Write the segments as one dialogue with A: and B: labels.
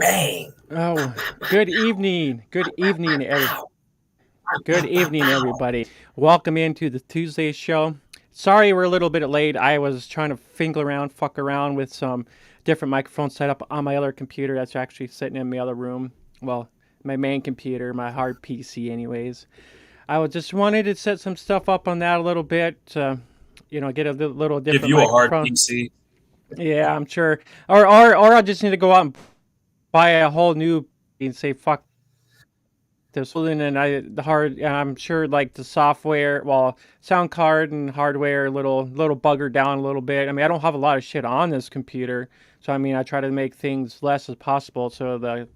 A: Bang.
B: Oh, good evening. Good evening, everybody. Welcome into the Tuesday show. Sorry we're a little bit late. I was trying to fuck around with some different microphones set up on my other computer that's actually sitting in my other room. Well, my main computer, my hard PC, anyways. Just wanted to set some stuff up on that a little bit. Get a little
A: Give
B: different
A: you a hard
B: microphone.
A: PC.
B: Yeah, I'm sure. Or I just need to go out and buy a whole new and say fuck this one. And I'm sure like the software, well, sound card and hardware, little buggered down a little bit. I mean, I don't have a lot of shit on this computer, so I mean, I try to make things less as possible so the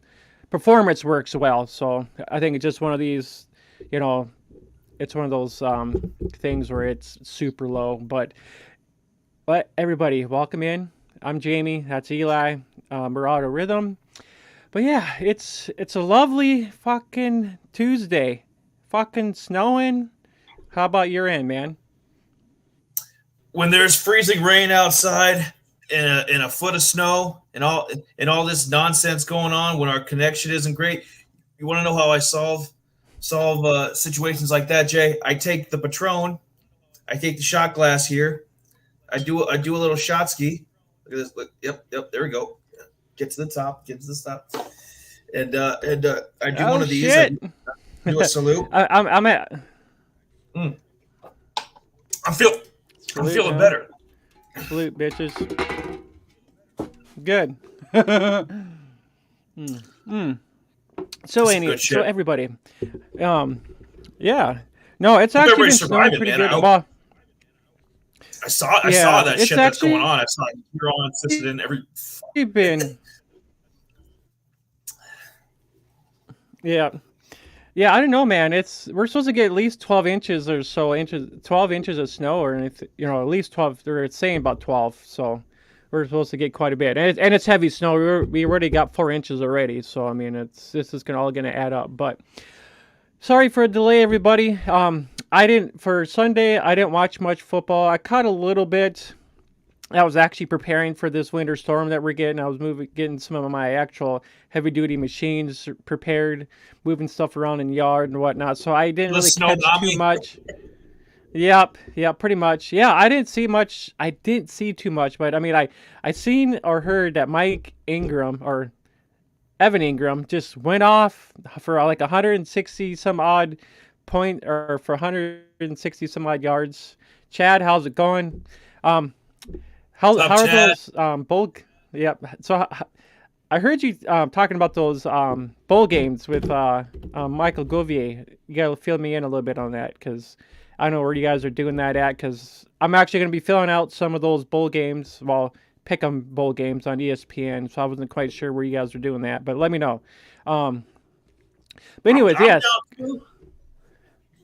B: performance works well. So I think it's just one of these, you know, it's one of those things where it's super low. But everybody, welcome in. I'm Jamie. That's Eli. Marauder Rhythm. But yeah, it's a lovely fucking Tuesday. Fucking snowing. How about your end, man?
A: When there's freezing rain outside and a foot of snow and all this nonsense going on, when our connection isn't great, you want to know how I solve situations like that, Jay? I take the Patron, I take the shot glass here, I do a little shot ski. Look at this. Look, yep. There we go. Get to the top. Get to the top. And I do one of these.
B: Shit.
A: I do a salute.
B: I'm at.
A: Mm. I'm feeling better.
B: Salute, bitches. Good. So everybody, yeah. No, it's actually been snowing pretty good. Well,
A: I saw that shit that's going on. I saw you're on insisted in every.
B: Been. Yeah. Yeah, I don't know, man. We're supposed to get at least 12 inches or so 12 inches of snow, or at least 12. They're saying about 12, so we're supposed to get quite a bit, and it's heavy snow. We already got 4 inches already, so I mean, this is all gonna add up. But sorry for a delay, everybody. For Sunday. I didn't watch much football. I caught a little bit. I was actually preparing for this winter storm that we're getting. I was getting some of my actual heavy duty machines prepared, moving stuff around in the yard and whatnot. So I didn't really catch too much. Yep, pretty much. Yeah, I didn't see much. I didn't see too much, but I mean, I seen or heard that Mike Ingram or Evan Ingram just went off for like 160 some odd point, or for 160 some odd yards. Chad, how's it going? How are those bowl? Yep. So I heard you talking about those bowl games with Michael Gouvier. You gotta fill me in a little bit on that, because I don't know where you guys are doing that at. Because I'm actually gonna be filling out some of those bowl games. Well, pick 'em bowl games on ESPN. So I wasn't quite sure where you guys are doing that, but let me know. But anyways, yes.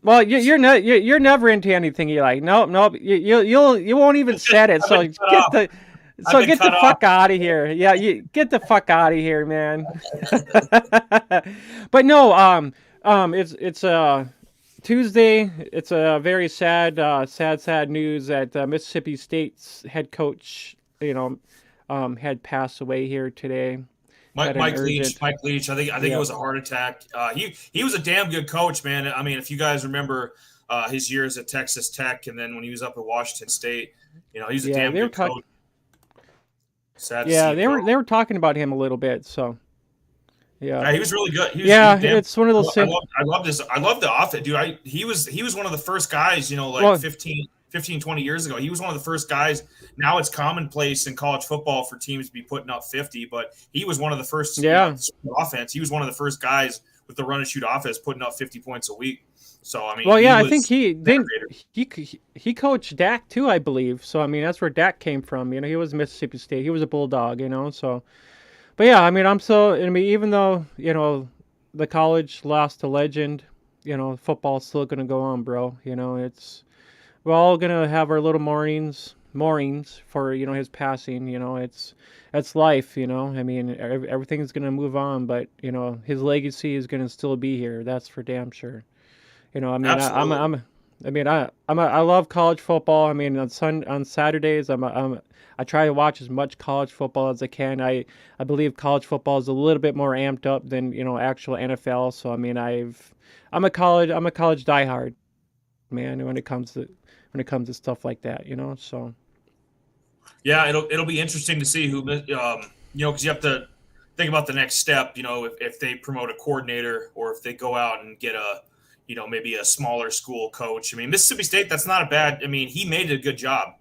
B: Well, you're never into anything you like. Nope. You won't even set it. So get the fuck out of here. Yeah, get the fuck out of here, man. But no, it's Tuesday. It's a very sad news that Mississippi State's head coach, had passed away here today.
A: Mike Leach. I think it was a heart attack. He was a damn good coach, man. I mean, if you guys remember his years at Texas Tech, and then when he was up at Washington State, he's a damn good coach.
B: They were talking about him a little bit, so yeah,
A: he was really good.
B: It's one of those things.
A: I love the offense, dude. He was one of the first guys, 15, 20 years ago. He was one of the first guys. Now it's commonplace in college football for teams to be putting up 50, but he was one of the first offense. He was one of the first guys with the run and shoot offense putting up 50 points a week. So, I mean,
B: I think he coached Dak too, I believe. So, I mean, that's where Dak came from. He was Mississippi State. He was a Bulldog, so. But yeah, I mean, even though, the college lost a legend, football's still going to go on, bro. We're all going to have our little mournings for, his passing. It's life, I mean, everything's going to move on, but, his legacy is going to still be here. That's for damn sure. I mean, I mean, I love college football. I mean, on Saturdays, I try to watch as much college football as I can. I believe college football is a little bit more amped up than actual NFL. So I mean, I'm a college diehard man when it comes to stuff like that. So
A: Yeah, it'll be interesting to see who because you have to think about the next step. If they promote a coordinator or if they go out and get maybe a smaller school coach. I mean, Mississippi State, that's not a bad. I mean, he made a good job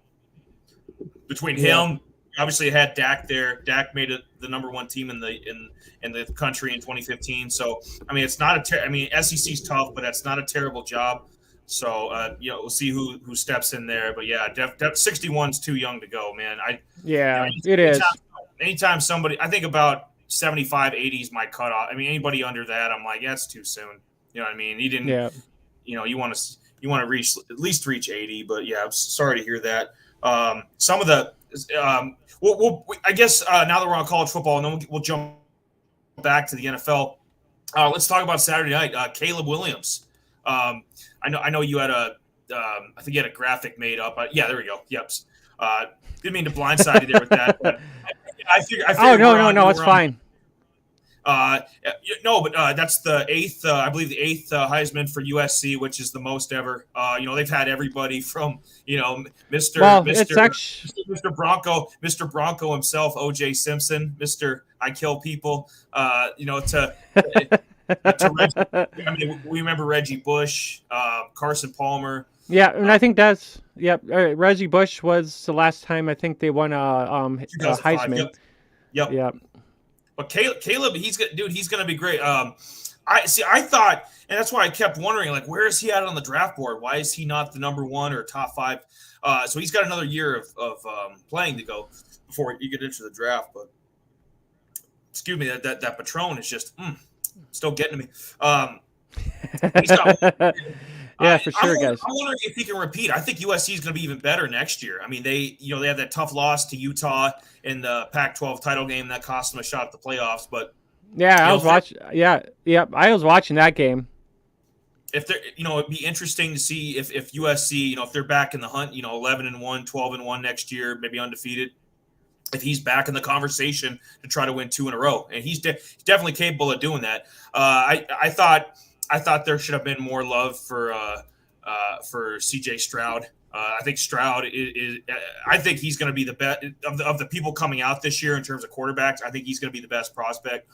A: between
B: yeah,
A: him. Obviously, had Dak there. Dak made it the number one team in the country in 2015. So, I mean, it's not I mean, SEC's tough, but that's not a terrible job. So, we'll see who steps in there. But yeah, 61's too young to go, man.
B: yeah, it is.
A: Anytime somebody, I think about 75, 80 is my cutoff. I mean, anybody under that, I'm like, yeah, that's too soon. You know what I mean? He didn't.
B: Yeah,
A: You want to reach at least reach 80. But yeah, I'm sorry to hear that. Some of the, I guess now that we're on college football, and then we'll jump back to the NFL. Let's talk about Saturday night. Caleb Williams. I know you had I think you had a graphic made up. Yeah, there we go. Yep. Didn't mean to blindside you there with that. But I figured
B: oh no, it's fine.
A: No, but that's the eighth. I believe the eighth Heisman for USC, which is the most ever. They've had everybody from Mr. Bronco himself, O.J. Simpson, Mr. I kill people. To Reggie, I mean, we remember Reggie Bush, Carson Palmer.
B: Yeah, and I think that's Reggie Bush was the last time I think they won a Heisman.
A: Yep. But Caleb, he's going to be great. I thought, and that's why I kept wondering, like, where is he at on the draft board? Why is he not the number one or top five? So he's got another year of playing to go before you get into the draft. But excuse me, that Patron is just still getting to me. He's got.
B: Yeah, for sure, guys.
A: I'm wondering if he can repeat. I think USC is going to be even better next year. I mean, they had that tough loss to Utah in the Pac-12 title game that cost them a shot at the playoffs. But
B: yeah, I was watching. Yeah, I was watching that game.
A: If they're, it'd be interesting to see if USC, if they're back in the hunt, 11-1, 12-1 next year, maybe undefeated. If he's back in the conversation to try to win 2 in a row, and he's definitely capable of doing that. I thought there should have been more love for C.J. Stroud. I think Stroud is. I think he's going to be the best of the people coming out this year in terms of quarterbacks. I think he's going to be the best prospect.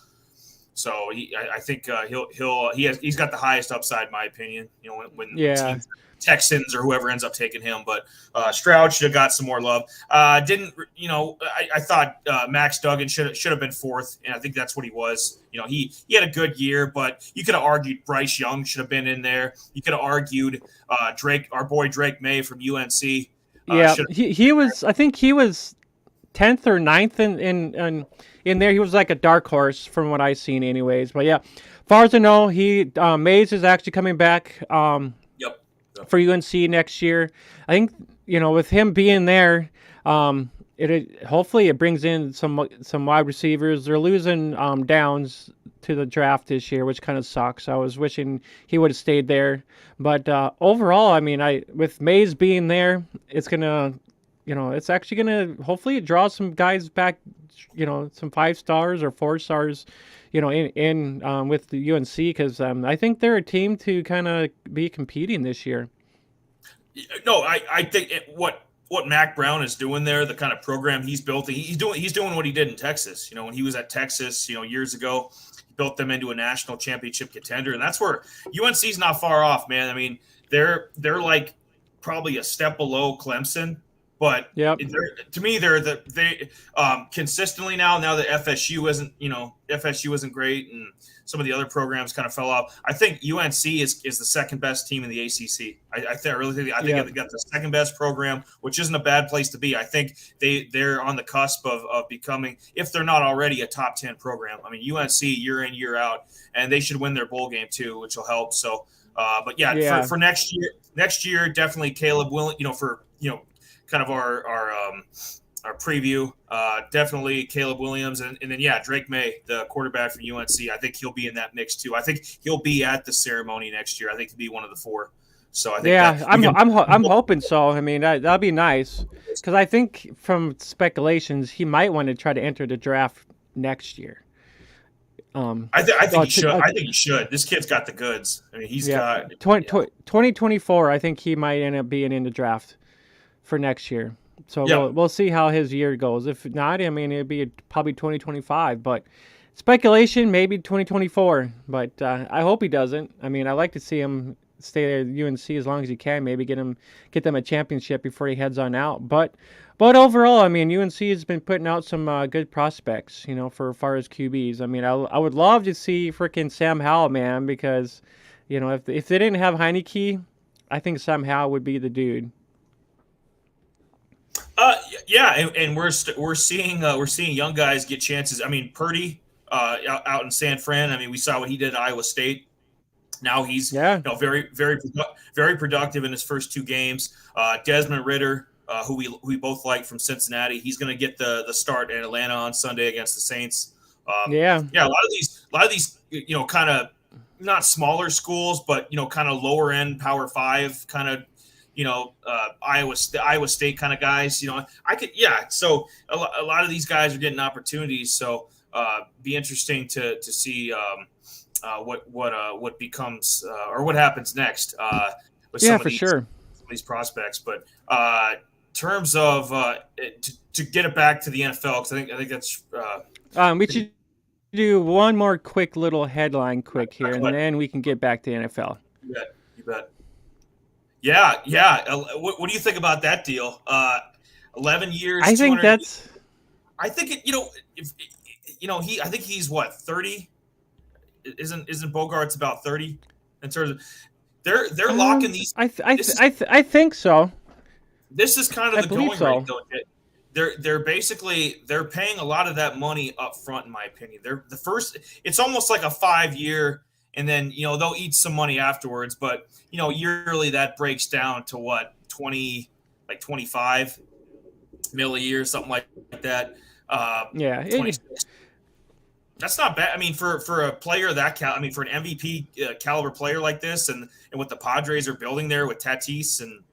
A: So I think he's got the highest upside, in my opinion. When teams, Texans or whoever ends up taking him, but Stroud should have got some more love. I thought Max Duggan should have been fourth, and I think that's what he was. He had a good year, but you could have argued Bryce Young should have been in there. You could have argued our boy Drake May from UNC.
B: He was. I think he was 10th or 9th in there. He was like a dark horse from what I've seen, anyways. But yeah, far as I know, Mays is actually coming back. For UNC next year. I think with him being there, hopefully it brings in some wide receivers. They're losing Downs to the draft this year, which kind of sucks. I was wishing he would have stayed there, but overall, I mean, with Mays being there, it's gonna, it's actually gonna hopefully draw some guys back, some 5 stars or 4 stars. In with the UNC, because I think they're a team to kind of be competing this year.
A: No, I think what Mac Brown is doing there, the kind of program he's built, he's doing what he did in Texas. When he was at Texas, years ago, he built them into a national championship contender, and that's where UNC's not far off, man. I mean, they're like probably a step below Clemson. But to me, they consistently now that FSU isn't great, and some of the other programs kind of fell off. I think UNC is the second best team in the ACC. I really think they've got the second best program, which isn't a bad place to be. I think they're on the cusp of becoming, if they're not already, a top 10 program. I mean, UNC year in, year out, and they should win their bowl game too, which will help. So, for next year, definitely Caleb Williams. Kind of our preview, definitely Caleb Williams, and then Drake May, the quarterback from UNC. I think he'll be in that mix too. I think he'll be at the ceremony next year. I think he'll be one of the 4. So I think
B: Yeah,
A: that
B: I'm hoping so. I mean, that'd be nice because I think from speculations he might want to try to enter the draft next year.
A: I think
B: Uh,
A: he
B: t-
A: should.
B: uh,
A: I think he should. This kid's got the goods. I mean, he's
B: yeah,
A: got.
B: 2024. I think he might end up being in the draft for next year. So
A: Yeah.
B: we'll see how his year goes. If not, I mean, it'd be probably 2025. But speculation, maybe 2024. But I hope he doesn't. I mean, I like to see him stay at UNC as long as he can. Maybe get them a championship before he heads on out. But overall, I mean, UNC has been putting out some good prospects, you know, for as far as QBs. I mean, I would love to see freaking Sam Howell, man, because, you know, if they didn't have Heineke, I think Sam Howell would be the dude.
A: Yeah, and we're seeing young guys get chances. I mean, Purdy out in San Fran. I mean, we saw what he did at Iowa State. Now he's
B: Yeah.
A: very productive in his first two games. Desmond Ritter, who we both like from Cincinnati, he's going to get the start in Atlanta on Sunday against the Saints.
B: Yeah.
A: Yeah, a lot of these, you know, kind of not smaller schools, but you know, kind of lower end Power Five kind of, you know, Iowa State kind of guys. You know, So a lot of these guys are getting opportunities. So be interesting to see what becomes or what happens next with
B: Yeah, for sure.
A: some of these prospects. But terms of to get it back to the NFL, because I think that's
B: We should do one more quick little headline here, and
A: What?
B: then we can get back to NFL.
A: You bet. Yeah. What do you think about that deal? 11 years.
B: I think that's.
A: I think it. You know, if you know, I think he's what, 30. Isn't Bogart's about 30 in terms of they're locking these.
B: I think so.
A: This is kind of
B: I
A: the
B: believe
A: going
B: so.
A: rate, though. They're basically paying a lot of that money up front, in my opinion. They're the first. It's almost like a 5-year, and then you know they'll eat some money afterwards. But you know, yearly that breaks down to what, 25 mil a year, something like that.
B: Yeah.
A: 26. That's not bad. I mean, for a player that I mean, for an MVP caliber player like this, and what the Padres are building there with Tatis and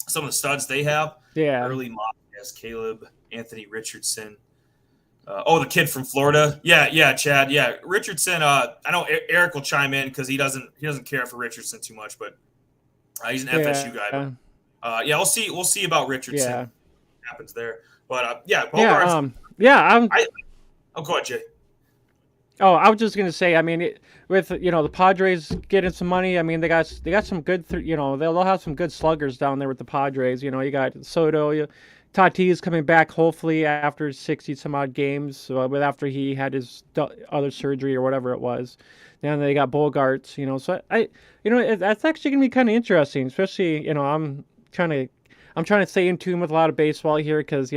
A: some of the studs they have.
B: Yeah.
A: Early Montes, Caleb, Anthony Richardson. The kid from Florida. Yeah, Chad. Yeah, Richardson. I know Eric will chime in because he doesn't care for Richardson too much, but he's an FSU guy. But, we'll see about Richardson.
B: Yeah.
A: What happens there. But
B: Bogarts.
A: Go ahead, Jay.
B: Oh, I was just gonna say. I mean, with the Padres getting some money. I mean, they got some good. They'll have some good sluggers down there with the Padres. You know, you got Soto, Tatis coming back hopefully after 60 some odd games, but after he had his other surgery or whatever it was. Then they got Bogarts. You know, so that's actually gonna be kind of interesting. Especially I'm trying to stay in tune with a lot of baseball here because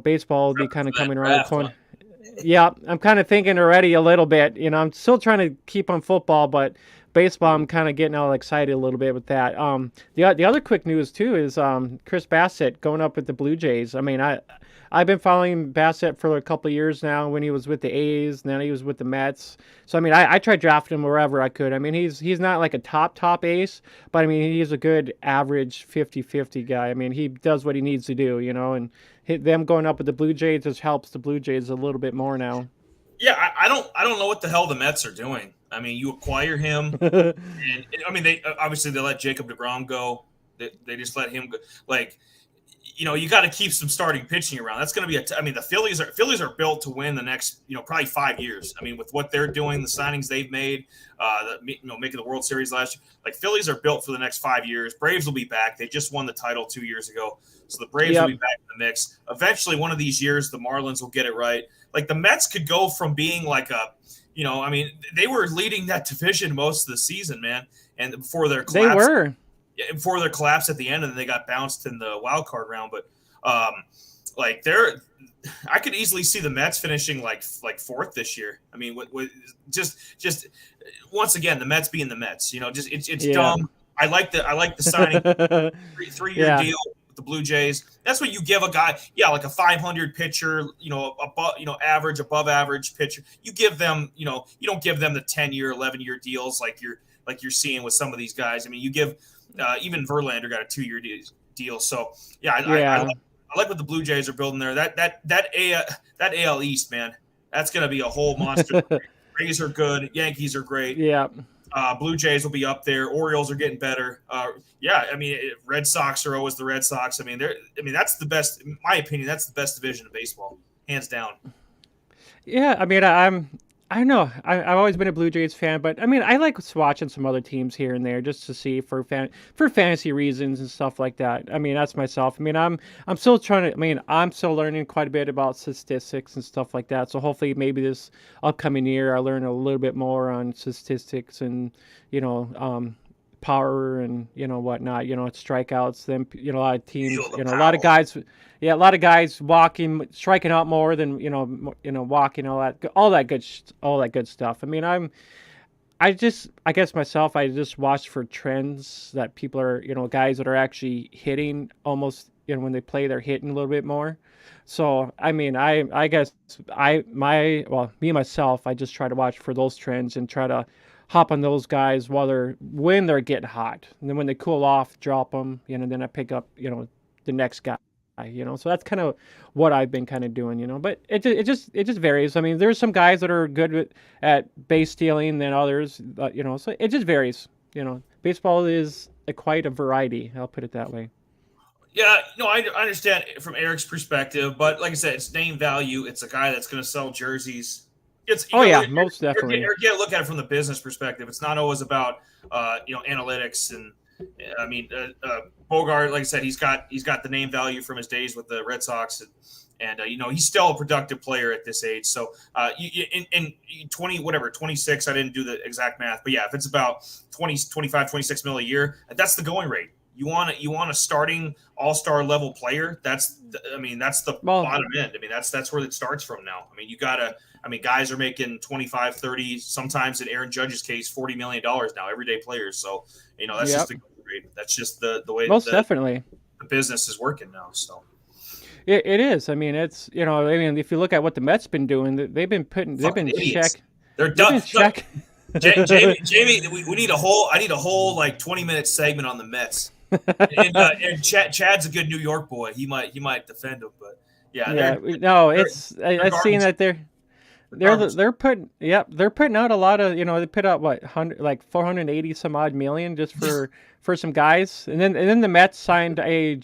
B: baseball will be kind of coming around the corner. Yeah, I'm kind of thinking already a little bit. I'm still trying to keep on football, but baseball, I'm kind of getting all excited a little bit with that. The other quick news too is Chris Bassett going up with the Blue Jays. I mean, I've been following Bassett for a couple of years now. When he was with the A's, and then he was with the Mets. So I mean, I tried drafting him wherever I could. I mean, he's not like a top ace, but I mean, he's a good average 50-50 guy. I mean, he does what he needs to do, and them going up with the Blue Jays just helps the Blue Jays a little bit more now.
A: Yeah, I don't know what the hell the Mets are doing. I mean, you acquire him, and I mean, they let Jacob deGrom go. They just let him go. Like, you got to keep some starting pitching around. That's going to be the Phillies are built to win the next, probably 5 years. I mean, with what they're doing, the signings they've made, making the World Series last year, like Phillies are built for the next 5 years. Braves will be back. They just won the title 2 years ago. So the Braves will be back in the mix. Eventually, one of these years, the Marlins will get it right. Like the Mets could go from being like they were leading that division most of the season, man. And before their collapse,
B: they were.
A: Before their collapse at the end, and then they got bounced in the wild card round. But I could easily see the Mets finishing like fourth this year. I mean, with just once again the Mets being the Mets. It's dumb. I like the signing 3-year deal with the Blue Jays. That's what you give a guy. Yeah, like a 500 pitcher. Average, above average pitcher. You give them. You don't give them the 10-year, 11-year deals like you're like you're seeing with some of these guys. I mean, you give even Verlander got a 2-year deal. So yeah, I like what the Blue Jays are building there. That AL East, man, that's going to be a whole monster. Rays are good. Yankees are great.
B: Yeah.
A: Blue Jays will be up there. Orioles are getting better. Yeah, I mean, Red Sox are always the Red Sox. I mean, that's the best, in my opinion. That's the best division of baseball, hands down.
B: Yeah, I mean, I don't know. I've always been a Blue Jays fan, but I mean, I like watching some other teams here and there just to see for fantasy reasons and stuff like that. I mean, that's myself. I mean, I'm still trying to. I mean, I'm still learning quite a bit about statistics and stuff like that. So hopefully, maybe this upcoming year, I'll learn a little bit more on statistics and power and whatnot. Strikeouts. Then a lot of teams. A lot of guys. Yeah, a lot of guys striking out more than walking, all that good stuff. I mean, I guess myself, I just watch for trends that people are, guys that are actually hitting almost, when they play, they're hitting a little bit more. So, I mean, I guess me myself, I just try to watch for those trends and try to hop on those guys when they're getting hot, and then when they cool off, drop them, then I pick up, the next guy. So that's kind of what I've been kind of doing, but it just varies. I mean, there's some guys that are good at base stealing than others, so it just varies. Baseball is quite a variety. I'll put it that way.
A: Yeah, I understand from Eric's perspective, but like I said, it's name value. It's a guy that's going to sell jerseys.
B: Most definitely.
A: You got to look at it from the business perspective. It's not always about analytics and. I mean, Bogart, like I said, he's got the name value from his days with the Red Sox, and he's still a productive player at this age. So, in 26, I didn't do the exact math, but yeah, if it's about 20, 25, 26 mil a year, that's the going rate. You want a starting all-star level player. That's the bottom end. I mean, that's where it starts from now. I mean, guys are making 25, 30, sometimes in Aaron Judge's case, $40 million now, everyday players. So, that's just the grade. That's just the way
B: definitely
A: the business is working now. So
B: it is. I mean, it's, if you look at what the Mets been doing, they've been check.
A: They're done. Jamie, we need I need a whole like 20-minute segment on the Mets. and Chad's a good New York boy. He might defend him, but
B: I've seen that they're putting out a lot of, they put out 480 some odd million just for some guys, and then the Mets signed a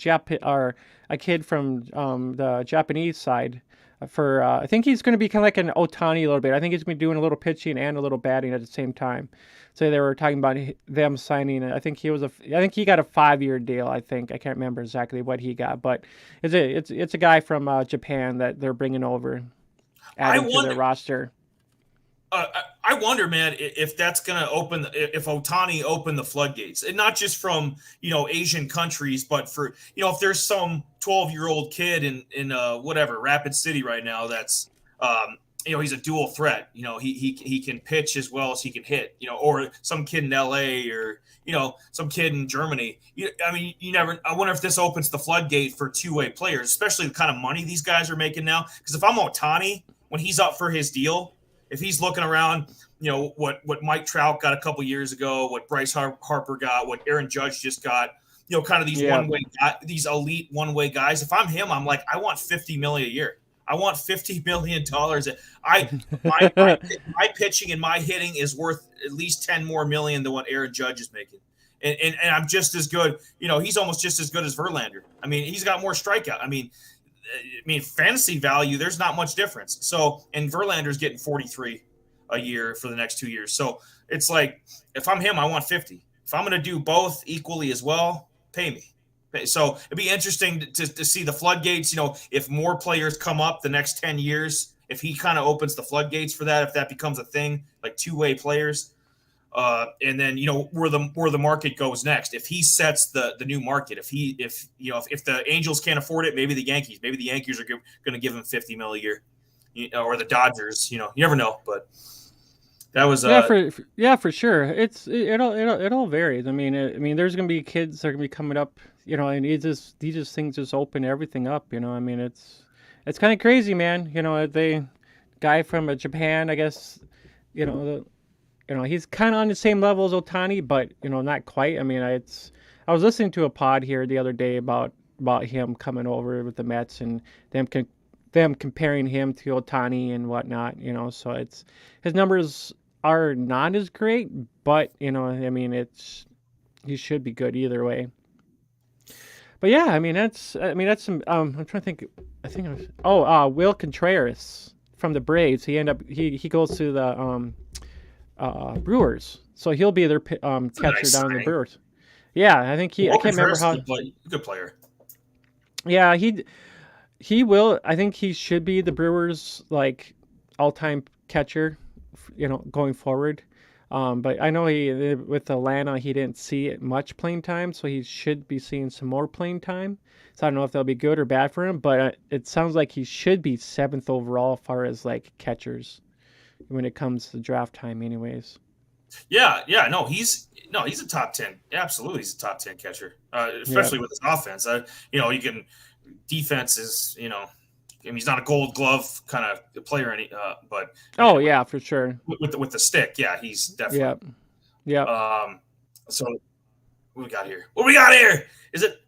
B: kid from the Japanese side for I think he's going to be kind of like an Ohtani a little bit. I think he's going to be doing a little pitching and a little batting at the same time. So they were talking about them signing. I think he got a 5-year deal. I can't remember exactly what he got, but it's a guy from Japan that they're bringing over, adding to their roster.
A: I wonder, man, if that's going to if Ohtani opened the floodgates, and not just from, Asian countries, but for, if there's some 12-year-old kid in whatever, Rapid City right now, that's, he's a dual threat. He can pitch as well as he can hit, or some kid in LA or, some kid in Germany. I wonder if this opens the floodgate for two-way players, especially the kind of money these guys are making now. Because if I'm Ohtani, when he's up for his deal, if he's looking around, what Mike Trout got a couple years ago, what Bryce Harper got, what Aaron Judge just got, kind of these one-way these elite one-way guys. If I'm him, I'm like, I want $50 million a year. I want $50 million. My pitching and my hitting is worth at least $10 more million than what Aaron Judge is making. And I'm just as good. He's almost just as good as Verlander. I mean, he's got more strikeout. I mean, fantasy value, there's not much difference. So, and Verlander's getting 43 a year for the next 2 years. So it's like, if I'm him, I want 50. If I'm going to do both equally as well, pay me. So it'd be interesting to see the floodgates, if more players come up the next 10 years, if he kind of opens the floodgates for that, if that becomes a thing, like two-way players. And then, where the market goes next, if he sets the new market, if the Angels can't afford it, maybe the Yankees are going to give him $50 million a year, or the Dodgers, you never know, but that was
B: for sure. It all varies. I mean, there's going to be kids that are going to be coming up, and these things just open everything up, I mean, it's kind of crazy, man. The guy from Japan, I guess, he's kind of on the same level as Otani, but not quite. I mean, I was listening to a pod here the other day about him coming over with the Mets and them comparing him to Otani and whatnot. So his numbers are not as great, but I mean, he should be good either way. But yeah, I mean that's some. I'm trying to think. I think it was Will Contreras from the Braves. He goes to the Brewers, so he'll be their catcher
A: nice
B: down in the
A: signing.
B: Brewers. Yeah, I think I can't remember how.
A: Good player.
B: Yeah, he will. I think he should be the Brewers like all-time catcher, going forward. But I know with Atlanta he didn't see it much playing time, so he should be seeing some more playing time. So I don't know if that'll be good or bad for him, but it sounds like he should be 7th overall as far as like catchers when it comes to draft time, anyways.
A: Yeah, no, he's a top 10. Absolutely, he's a top 10 catcher, especially with his offense. You can defense is I mean, he's not a Gold Glove kind of player, but
B: yeah, for sure.
A: With the stick, yeah, he's definitely.
B: Yeah.
A: So what we got here? What we got here? Is it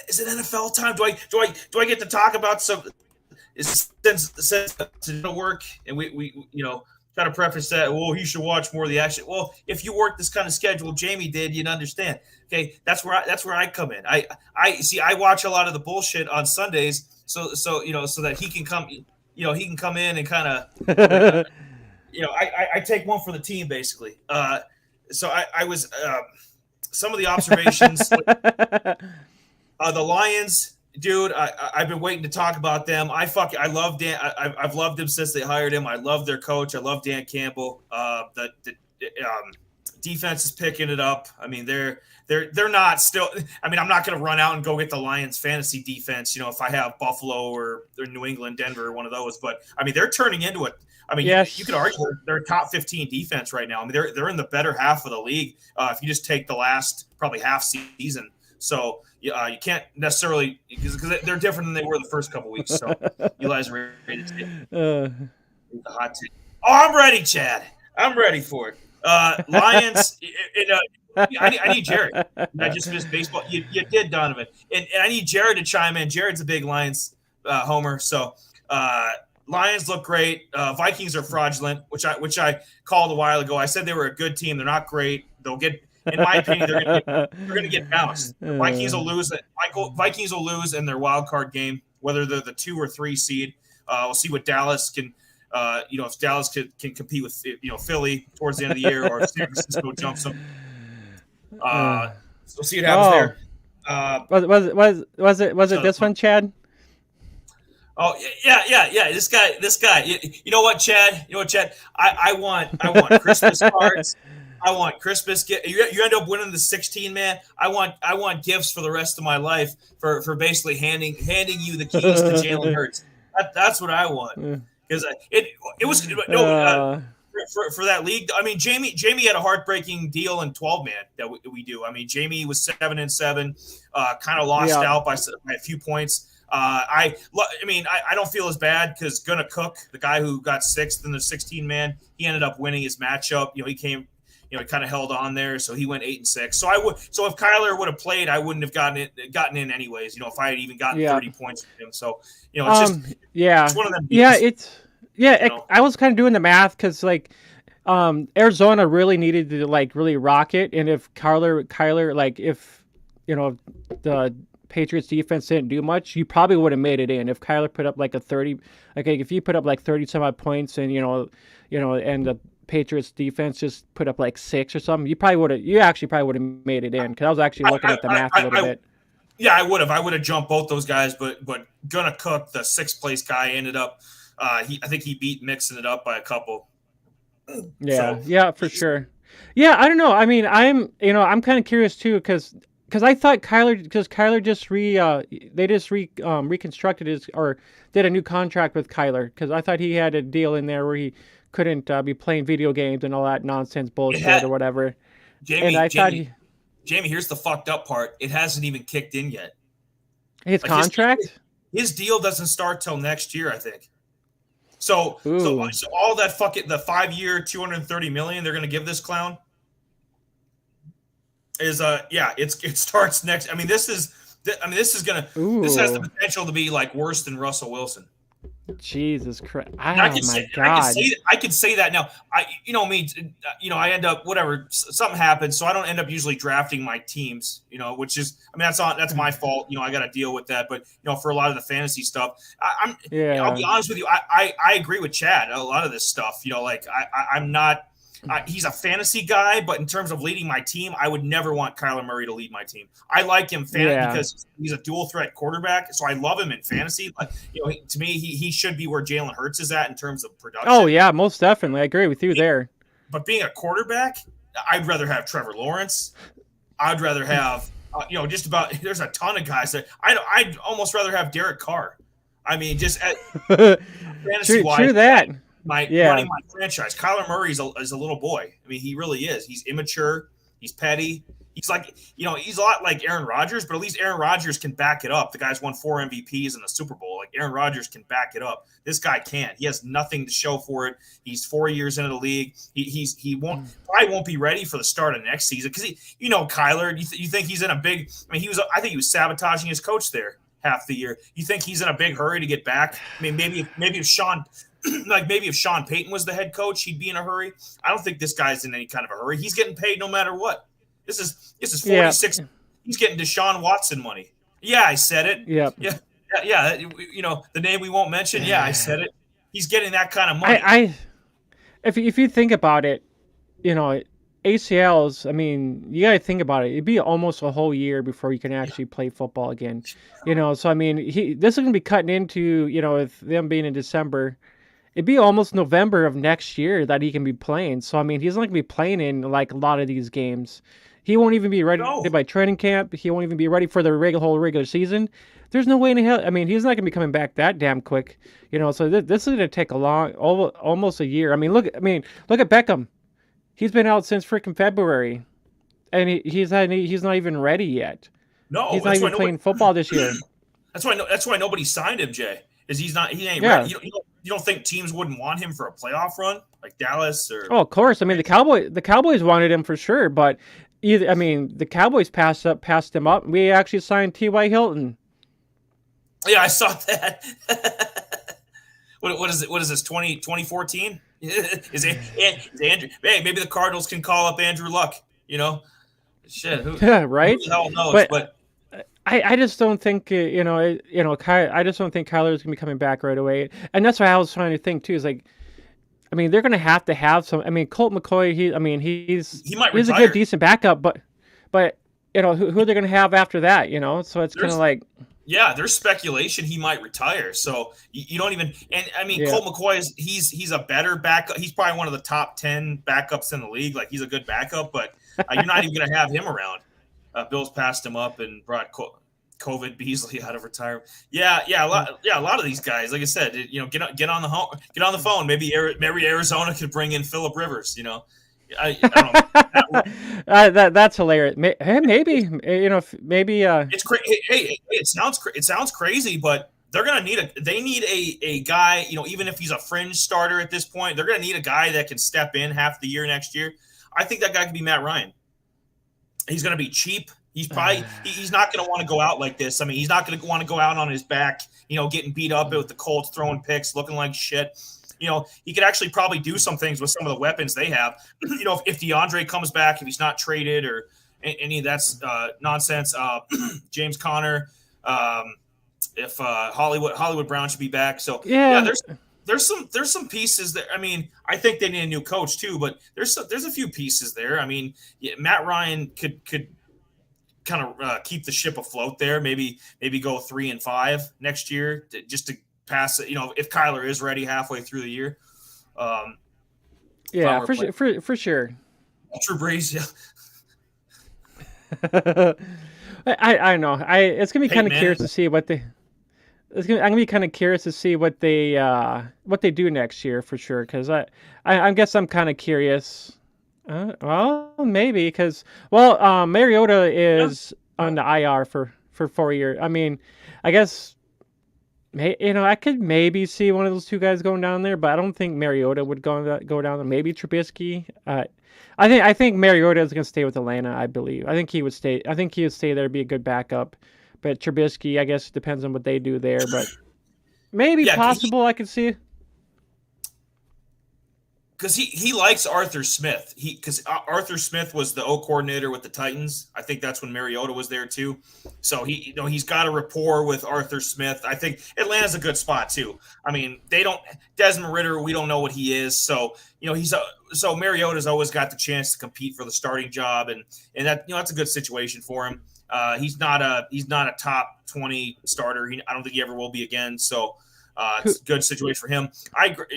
A: NFL time? Do I get to talk about some? Since it didn't work, and we kind of preface that. Well, he should watch more of the action. Well, if you work this kind of schedule Jamie did, you'd understand. Okay, that's where I come in. I watch a lot of the bullshit on Sundays. So that he can come, he can come in and kind of, I take one for the team basically. So I was some of the observations. The Lions, dude. I've been waiting to talk about them. I love Dan. I've loved him since they hired him. I love their coach. I love Dan Campbell. The defense is picking it up. I mean, they're not still. I mean, I'm not going to run out and go get the Lions fantasy defense. If I have Buffalo or New England, Denver, or one of those. But I mean, they're turning into it. I mean, yes. You could argue they're a top 15 defense right now. I mean, they're in the better half of the league if you just take the last probably half season. So you can't necessarily because they're different than they were the first couple weeks. So Eli's ready to take the hot take. Oh, I'm ready, Chad. I'm ready for it. Lions. I need Jared. I just missed baseball. You did, Donovan, and I need Jared to chime in. Jared's a big Lions homer, so Lions look great. Vikings are fraudulent, which I called a while ago. I said they were a good team. They're not great. They'll get, in my opinion, they're going to get bounced. Vikings will lose. Vikings will lose in their wild card game, whether they're the 2 or 3 seed. We'll see what Dallas can. If Dallas can compete with Philly towards the end of the year, or if San Francisco jumps them. We'll see what happens there.
B: Was it this one, Chad?
A: Oh yeah. This guy. You know what, Chad? I want Christmas cards. I want Christmas. You end up winning the 16, man. I want gifts for the rest of my life for basically handing you the keys to Jalen Hurts. That's what I want. Because it was for that league. I mean, Jamie had a heartbreaking deal in 12-man that we do. I mean, Jamie was 7-7, kind of lost out by a few points. I don't feel as bad because Gunna Cook, the guy who got 6th in the 16-man, he ended up winning his matchup. He came. He kind of held on there, so he went 8-6. So if Kyler would have played, I wouldn't have gotten in anyways. If I had even gotten 30 points from him. So it's it's one of them.
B: I was kind of doing the math because Arizona really needed to really rock it, and if Kyler if the Patriots defense didn't do much, you probably would have made it in. If Kyler put up a 30, if you put up 30 some odd points, and and the Patriots defense just put up 6 or something, you actually probably would have made it in, because I was actually looking at the math a little bit.
A: Yeah, I would have jumped both those guys, but Gunna Cook, the 6th place guy, ended up I think he beat Mixon it up by a couple.
B: Yeah, for sure. Yeah, I don't know. I mean, I'm kind of curious too, because I thought Kyler just reconstructed or did a new contract with Kyler, because I thought he had a deal in there where he couldn't be playing video games and all that nonsense bullshit or whatever.
A: Jamie, here's the fucked up part. It hasn't even kicked in yet.
B: His contract?
A: His deal doesn't start till next year, I think.
B: Ooh.
A: So all that fucking the 5 year, 230 million they're gonna give this clown is yeah, it starts next. I mean, this is this has the
B: Ooh.
A: potential to be like worse than Russell Wilson.
B: Jesus Christ.
A: And I
B: Oh
A: can
B: my
A: say,
B: God.
A: I can say that now. Me, I end up whatever something happens, so I don't end up usually drafting my teams. Which is, I mean, that's my fault. I got to deal with that. But for a lot of the fantasy stuff, I'll
B: Yeah.
A: be honest with you. I agree with Chad. A lot of this stuff, I'm not. He's a fantasy guy, but in terms of leading my team, I would never want Kyler Murray to lead my team. I like him
B: Yeah.
A: because he's a dual threat quarterback, so I love him in fantasy. But to me, he should be where Jalen Hurts is at in terms of production.
B: Oh yeah, most definitely. I agree with you there.
A: But being a quarterback, I'd rather have Trevor Lawrence. I'd rather have just about. There's a ton of guys that I'd almost rather have Derek Carr. I mean, just fantasy wise,
B: true that.
A: running my franchise. Kyler Murray is a little boy. I mean, he really is. He's immature. He's petty. He's like, he's a lot like Aaron Rodgers, but at least Aaron Rodgers can back it up. The guy's won 4 MVPs in the Super Bowl. Like Aaron Rodgers can back it up. This guy can't. He has nothing to show for it. He's 4 years into the league. He won't be ready for the start of next season because Kyler. You think he's in a big? I mean, I think he was sabotaging his coach there half the year. You think he's in a big hurry to get back? I mean, maybe if Sean. Maybe if Sean Payton was the head coach, he'd be in a hurry. I don't think this guy's in any kind of a hurry. He's getting paid no matter what. This is 46. Yeah. He's getting Deshaun Watson money. Yeah, I said it.
B: Yep.
A: Yeah. The name we won't mention. Yeah, I said it. He's getting that kind of money.
B: If you think about it, ACLs. I mean, you got to think about it. It'd be almost a whole year before you can actually play football again. So I mean, this is gonna be cutting into with them being in December. It'd be almost November of next year that he can be playing. So, I mean, he's not going to be playing in, like, a lot of these games. He won't even be ready by training camp. He won't even be ready for the whole regular season. There's no way in hell. I mean, he's not going to be coming back that damn quick. So this is going to take almost a year. I mean, look at Beckham. He's been out since freaking February. And he's not even ready yet.
A: No,
B: he's not even playing football this year.
A: That's why nobody signed him, Jay. Is he ain't ready. You don't think teams wouldn't want him for a playoff run like Dallas or?
B: Oh, of course. I mean, the Cowboys wanted him for sure, but the Cowboys passed him up. We actually signed T.Y. Hilton.
A: Yeah, I saw that. What is it? What is this? 2014? Is Andrew? Hey, maybe the Cardinals can call up Andrew Luck. Shit.
B: Right?
A: Who the hell knows? But
B: I just don't think I just don't think Kyler's gonna be coming back right away, and that's what I was trying to think too. Is like, I mean, they're gonna have to have some. I mean, Colt McCoy. He's a good decent backup, but who are they gonna have after that? So it's kind of like.
A: Yeah, there's speculation he might retire. So you don't even. And I mean, Colt McCoy he's a better backup. He's probably one of the top 10 backups in the league. Like he's a good backup, but you're not even gonna have him around. Bills passed him up and brought COVID Beasley out of retirement. Yeah, a lot of these guys, like I said, get on the phone. Maybe Arizona could bring in Phillip Rivers. I don't
B: know. That's hilarious. Maybe maybe.
A: It's crazy. Hey, it sounds crazy, but they're gonna need a guy. Even if he's a fringe starter at this point, they're gonna need a guy that can step in half the year next year. I think that guy could be Matt Ryan. He's going to be cheap. He's probably he's not going to want to go out like this. I mean, he's not going to want to go out on his back, getting beat up with the Colts, throwing picks, looking like shit. He could actually probably do some things with some of the weapons they have. If DeAndre comes back, if he's not traded or any of that's nonsense. James Conner, if Hollywood Brown should be back. So yeah there's some pieces there. I mean, I think they need a new coach too, but there's a few pieces there. I mean, Matt Ryan could kind of keep the ship afloat there. Maybe go 3-5 next year just to pass it. If Kyler is ready halfway through the year.
B: Yeah, for sure.
A: Drew Brees,
B: yeah. I know. It's gonna be kind of curious to see what they. I'm gonna be kind of curious to see what they do next year for sure, because I guess I'm kind of curious. Well, maybe because Mariota is on the IR for 4 years. I mean, I guess I could maybe see one of those two guys going down there, but I don't think Mariota would go down there. Maybe Trubisky. I think Mariota is going to stay with Atlanta. I believe. I think he would stay. I think he would stay there, be a good backup. But Trubisky, I guess, depends on what they do there. But maybe possible. I could see.
A: Because he likes Arthur Smith. Because Arthur Smith was the O coordinator with the Titans. I think that's when Mariota was there too. So he's got a rapport with Arthur Smith. I think Atlanta's a good spot too. I mean, they don't Desmond Ridder. We don't know what he is. So so Mariota's always got the chance to compete for the starting job, and that that's a good situation for him. He's not a top 20 starter. I don't think he ever will be again. So it's a good situation for him.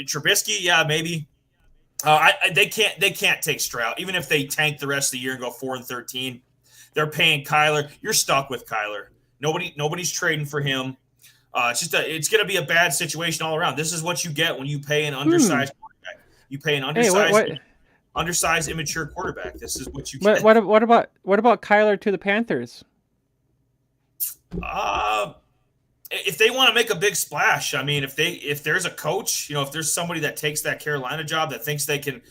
A: Trubisky, yeah, maybe. They can't take Stroud, even if they tank the rest of the year and go 4-13. They're paying Kyler. You're stuck with Kyler. Nobody's trading for him. It's going to be a bad situation all around. This is what you get when you pay an undersized quarterback. You pay an undersized, immature quarterback. This is what you get.
B: What about Kyler to the Panthers?
A: If they want to make a big splash, I mean, if there's a coach, if there's somebody that takes that Carolina job that thinks they can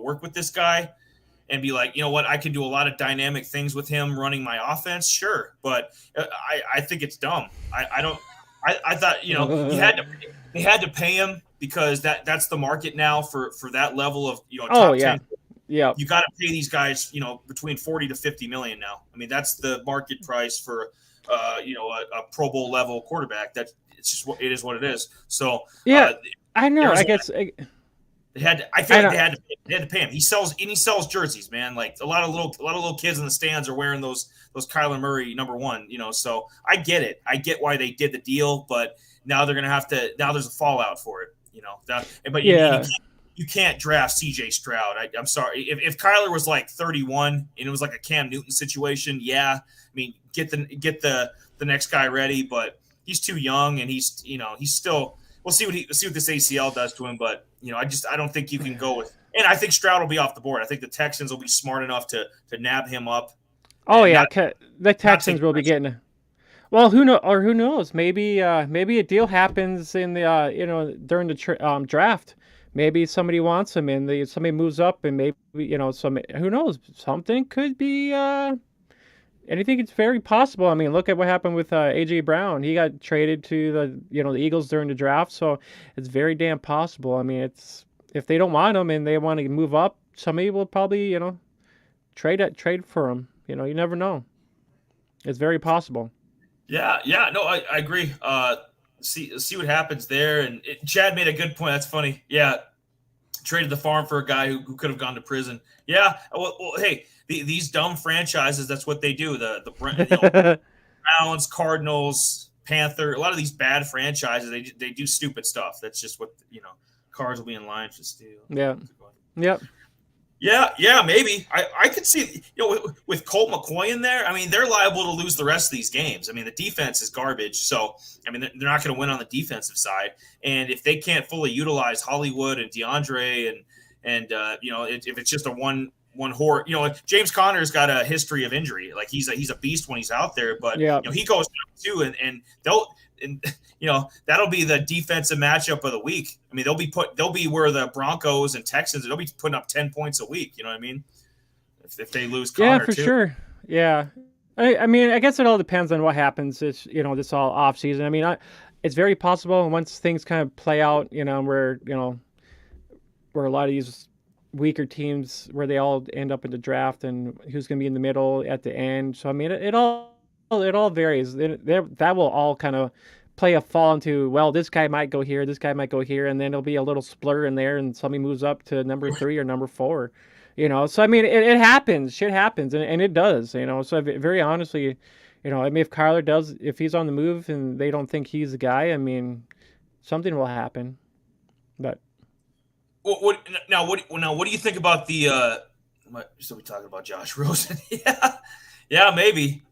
A: work with this guy and be like, what, I can do a lot of dynamic things with him running my offense. Sure. But I think it's dumb. I thought, they had to pay him because that's the market now for that level of, top 10.
B: Yeah.
A: You got to pay these guys, between 40 to 50 million now. I mean, that's the market price for, a Pro Bowl level quarterback. It's just it is what it is. So
B: I know.
A: Arizona,
B: I guess
A: they had. They had to pay him. He sells jerseys, man. Like a lot of little kids in the stands are wearing those Kyler Murray #1. So I get it. I get why they did the deal, but now they're gonna have to. Now there's a fallout for it. You can't draft CJ Stroud. I'm sorry. If Kyler was like 31 and it was like a Cam Newton situation, yeah. I mean, get the next guy ready, but he's too young and he's still. We'll see what this ACL does to him, but I don't think you can go with. And I think Stroud will be off the board. I think the Texans will be smart enough to nab him up.
B: Oh yeah, the Texans will be getting. Well, who knows? Maybe a deal happens in the during the draft. Maybe somebody wants him, and somebody moves up, and maybe who knows? Something could be. Anything it's very possible. I mean, look at what happened with AJ Brown. He got traded to the Eagles during the draft, so it's very damn possible. I mean, if they don't want him and they want to move up, somebody will probably trade for him. You never know. It's very possible.
A: Yeah, no, I agree. See what happens there. And Chad made a good point. That's funny. Yeah, traded the farm for a guy who could have gone to prison. Yeah. Well hey, these dumb franchises, that's what they do. The Browns, Cardinals, Panther, a lot of these bad franchises, they do stupid stuff. That's just what Cards will be in line to steal.
B: Yeah. Yep.
A: Yeah, maybe. I could see, with Colt McCoy in there, I mean, they're liable to lose the rest of these games. I mean, the defense is garbage. So, I mean, they're not going to win on the defensive side. And if they can't fully utilize Hollywood and DeAndre and if it's just a one horror, James Conner's got a history of injury. Like he's a beast when he's out there, but he goes down too, and that'll be the defensive matchup of the week. I mean, they'll be where the Broncos and Texans, they'll be putting up 10 points a week. You know what I mean? If they lose Conner,
B: for sure. Yeah. I mean, I guess it all depends on what happens. It's this all off season. I mean, it's very possible once things kind of play out, where a lot of these weaker teams, where they all end up in the draft and who's going to be in the middle at the end. So I mean, it all varies. That will all kind of fall into, well, this guy might go here, this guy might go here, and then there'll be a little splur in there, and somebody moves up to number 3 or number 4. So I mean, it happens. Shit happens, and it does. So very honestly, I mean, if Kyler if he's on the move and they don't think he's the guy, I mean, something will happen. But
A: what do you think about the? So we talking about Josh Rosen? yeah, maybe.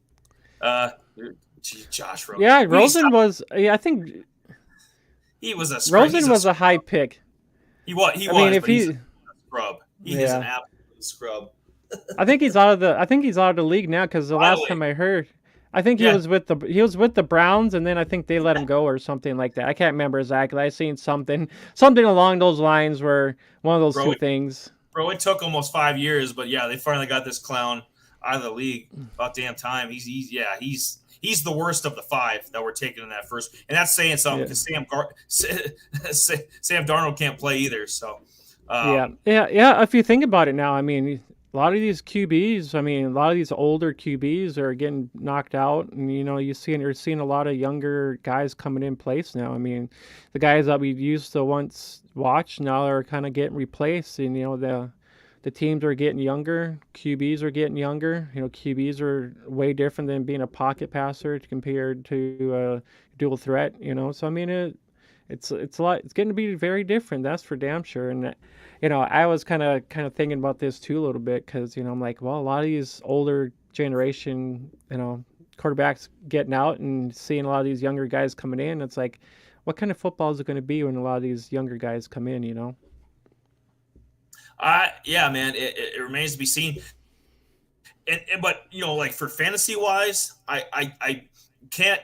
A: Josh Rosen.
B: Yeah, Rosen was. Yeah, I think
A: he was a.
B: Rosen was a high pick.
A: He was. I mean, if he's a scrub, he is an absolute scrub.
B: I think he's out of the league now because the last time I heard, I think
A: Yeah.
B: he was with the Browns, and then I think they let him go or something like that. I can't remember exactly. I seen something along those lines where one of those
A: Bro,
B: two things.
A: Bro, it took almost 5 years, but yeah, they finally got this clown out of the league. About damn time. He's the worst of the five that were taken in that first, and that's saying something because Sam Darnold can't play either. So
B: Yeah. If you think about it now, I mean, a lot of these QBs, I mean, a lot of these older QBs are getting knocked out, and you're seeing a lot of younger guys coming in place now. I mean, the guys that we used to once watch now are kind of getting replaced, and the teams are getting younger, QBs are getting younger. QBs are way different than being a pocket passer compared to a dual threat. So I mean it's a lot. It's getting to be very different. That's for damn sure. And I was kind of thinking about this too a little bit because I'm like, well, a lot of these older generation quarterbacks getting out and seeing a lot of these younger guys coming in. It's like, what kind of football is it going to be when a lot of these younger guys come in?
A: Yeah, man, it remains to be seen. But like for fantasy wise, I can't.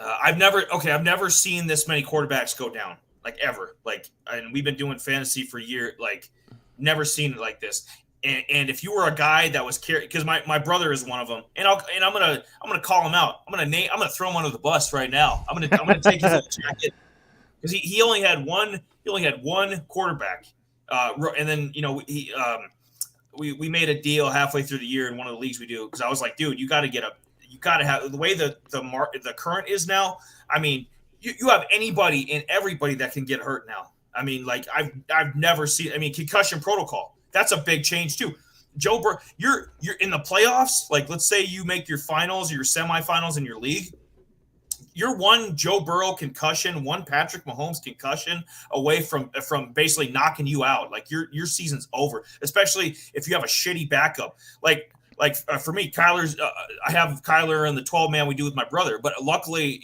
A: I've never seen this many quarterbacks go down, like ever. Like, and we've been doing fantasy for years. Like, never seen it like this. And if you were a guy that was carrying, because my brother is one of them, and I'm gonna call him out. I'm gonna throw him under the bus right now. I'm gonna take his jacket because he only had one quarterback, and then we made a deal halfway through the year in one of the leagues we do because I was like, dude, you got to have the way the current is now. I mean, you have anybody and everybody that can get hurt now. I mean, like I've never seen. I mean, concussion protocol. That's a big change too. Joe Burrow, you're in the playoffs. Like, let's say you make your finals or your semifinals in your league. You're one Joe Burrow concussion, one Patrick Mahomes concussion away from basically knocking you out. Like your season's over, especially if you have a shitty backup. For me, I have Kyler in the 12-man we do with my brother, but luckily,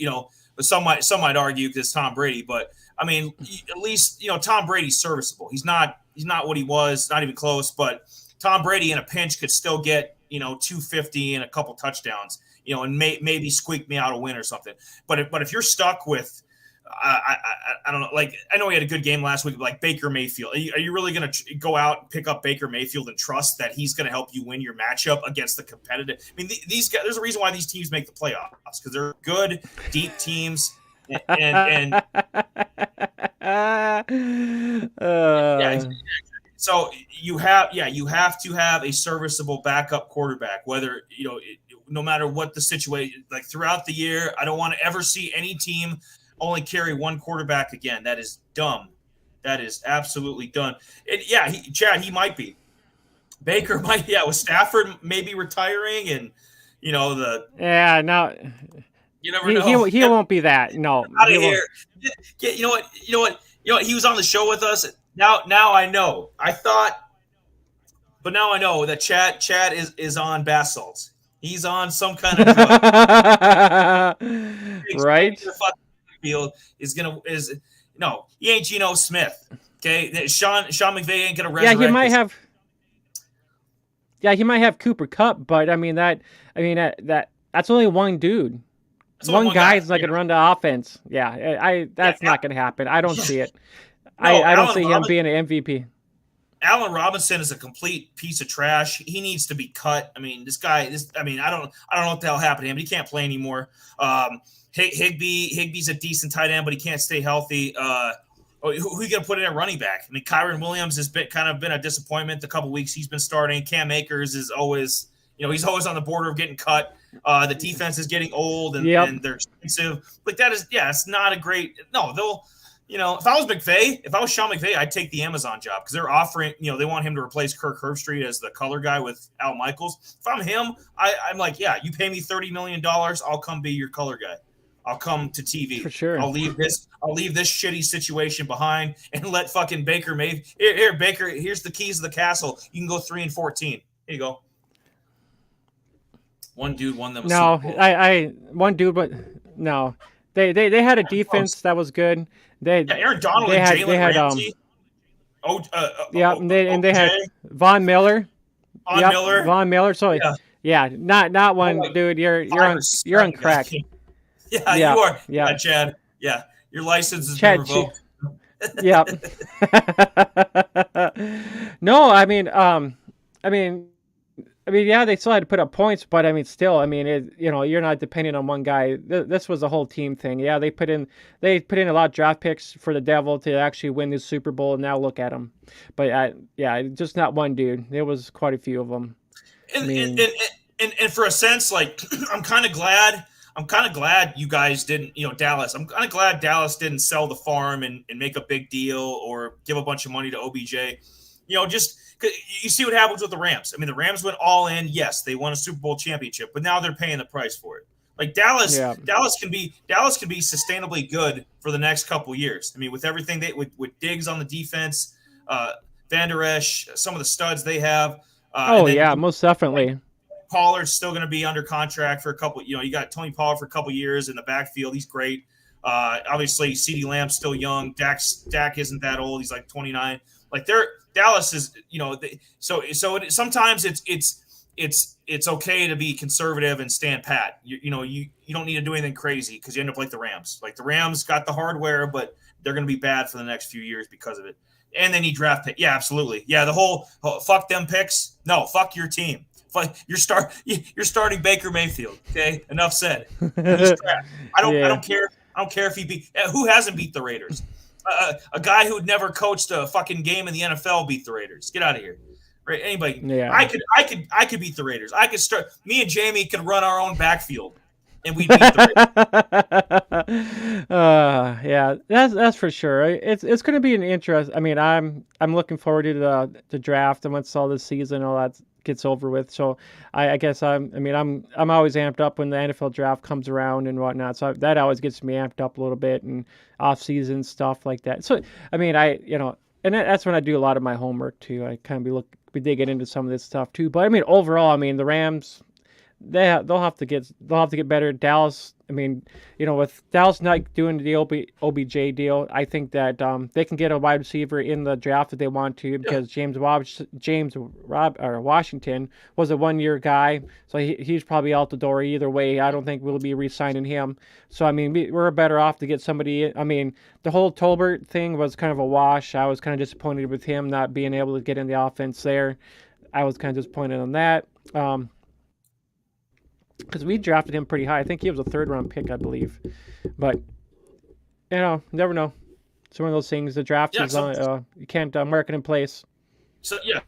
A: some might argue because Tom Brady, but I mean, at least, Tom Brady's serviceable. He's not what he was, not even close, but Tom Brady in a pinch could still get, 250 and a couple touchdowns, and maybe squeak me out a win or something. But if you're stuck with, I don't know, like I know he had a good game last week, but like Baker Mayfield, are you really going to go out and pick up Baker Mayfield and trust that he's going to help you win your matchup against the competitive? I mean, these guys, there's a reason why these teams make the playoffs because they're good, deep teams. And yeah, so you have to have a serviceable backup quarterback, whether no matter what the situation. Like throughout the year, I don't want to ever see any team only carry one quarterback again. That is dumb. That is absolutely dumb. And yeah, Chad, he might be. Baker might, with Stafford maybe retiring, and
B: no.
A: You never know.
B: He won't be that. No.
A: Out of here. Yeah, you know what? He was on the show with us. Now I know. But now I know that Chad is on bath salts. He's on some kind of drug.
B: Right.
A: Field no, he ain't Geno Smith. Okay, Sean McVay ain't gonna resurrect.
B: Yeah, he might have Cooper Kupp, but I mean that's only one dude. One guy's not gonna run the offense. Yeah, that's not gonna happen. I don't see it. No, I don't see him being an MVP.
A: Allen Robinson is a complete piece of trash. He needs to be cut. I mean, I don't know what the hell happened to him. He can't play anymore. Higbee's a decent tight end, but he can't stay healthy. Who are you going to put in at running back? I mean, Kyron Williams has been a disappointment the couple weeks he's been starting. Cam Akers is always, he's always on the border of getting cut. The defense is getting old and they're expensive. Like that is, it's not a great. No, they'll. If I was Sean McVay, I'd take the Amazon job because they're offering, they want him to replace Kirk Herbstreit as the color guy with Al Michaels. If I'm him, I'm like, you pay me $30 million, I'll come be your color guy. I'll come to TV.
B: For sure.
A: I'll leave this shitty situation behind and let fucking Baker Mayfield. Here, Baker, here's the keys to the castle. You can go 3-14. Here you go. One dude won them.
B: No, one dude, but no. They had a defense that was good.
A: Aaron Donald and Jalen Ramsey.
B: They had Von Miller.
A: Von Miller.
B: Von Miller. So Yeah, not
A: I'm
B: one,
A: like
B: dude.
A: five or
B: You're on
A: seven.
B: crack.
A: Yeah,
B: Yeah,
A: you are.
B: yeah.
A: Yeah, Chad. Yeah, your license has been
B: Chad,
A: revoked.
B: yeah. No, I mean, yeah, they still had to put up points, but I mean, still, I mean, you're not depending on one guy. This was a whole team thing. Yeah, they put in a lot of draft picks for the Devil to actually win the Super Bowl, and now look at them. But yeah, just not one dude. There was quite a few of them. I
A: and and,
B: mean,
A: and, and for a sense, like I'm kind of glad. I'm kind of glad you guys didn't, Dallas. I'm kind of glad Dallas didn't sell the farm and make a big deal or give a bunch of money to OBJ. Just you see what happens with the Rams. I mean, the Rams went all in. Yes, they won a Super Bowl championship, but now they're paying the price for it. Like
B: yeah.
A: Dallas can be sustainably good for the next couple years. I mean, with everything with Diggs on the defense, Van Der Esch, some of the studs they have.
B: Oh
A: And then
B: yeah, most definitely.
A: Pollard's still going to be under contract for a couple. You got Tony Pollard for a couple years in the backfield. He's great. Obviously, CeeDee Lamb's still young. Dak isn't that old. He's like 29. Like Dallas is, sometimes it's okay to be conservative and stand pat. You don't need to do anything crazy because you end up like the Rams. Like the Rams got the hardware, but they're going to be bad for the next few years because of it. And they need draft pick. Yeah, absolutely. Yeah, the whole fuck them picks. No, fuck your team. You're starting Baker Mayfield. Okay, enough said. I don't care. I don't care if he beat. Who hasn't beat the Raiders? A guy who'd never coached a fucking game in the NFL beat the Raiders. Get out of here. Right? Anybody?
B: Yeah.
A: I could beat the Raiders. I could start. Me and Jamie could run our own backfield, and we beat the Raiders.
B: Yeah, that's for sure. It's going to be an interest. I mean, I'm looking forward to the draft and once all this season all that gets over with. So I guess I'm always amped up when the NFL draft comes around and whatnot. So that always gets me amped up a little bit and off season stuff like that. So I mean, and that's when I do a lot of my homework too. I kind of be digging into some of this stuff too. But I mean, overall, I mean the Rams. They'll have to get better. Dallas, I mean, with Dallas not doing the OBJ deal, I think that they can get a wide receiver in the draft if they want to because Washington was a 1-year guy, so he's probably out the door either way. I don't think we'll be re-signing him. So I mean, we're better off to get somebody. I mean, the whole Tolbert thing was kind of a wash. I was kind of disappointed with him not being able to get in the offense there. I was kind of disappointed on that. Because we drafted him pretty high. I think he was a 3rd-round pick, I believe. But, never know. It's one of those things. The draft is you can't mark it in place.
A: So, yeah.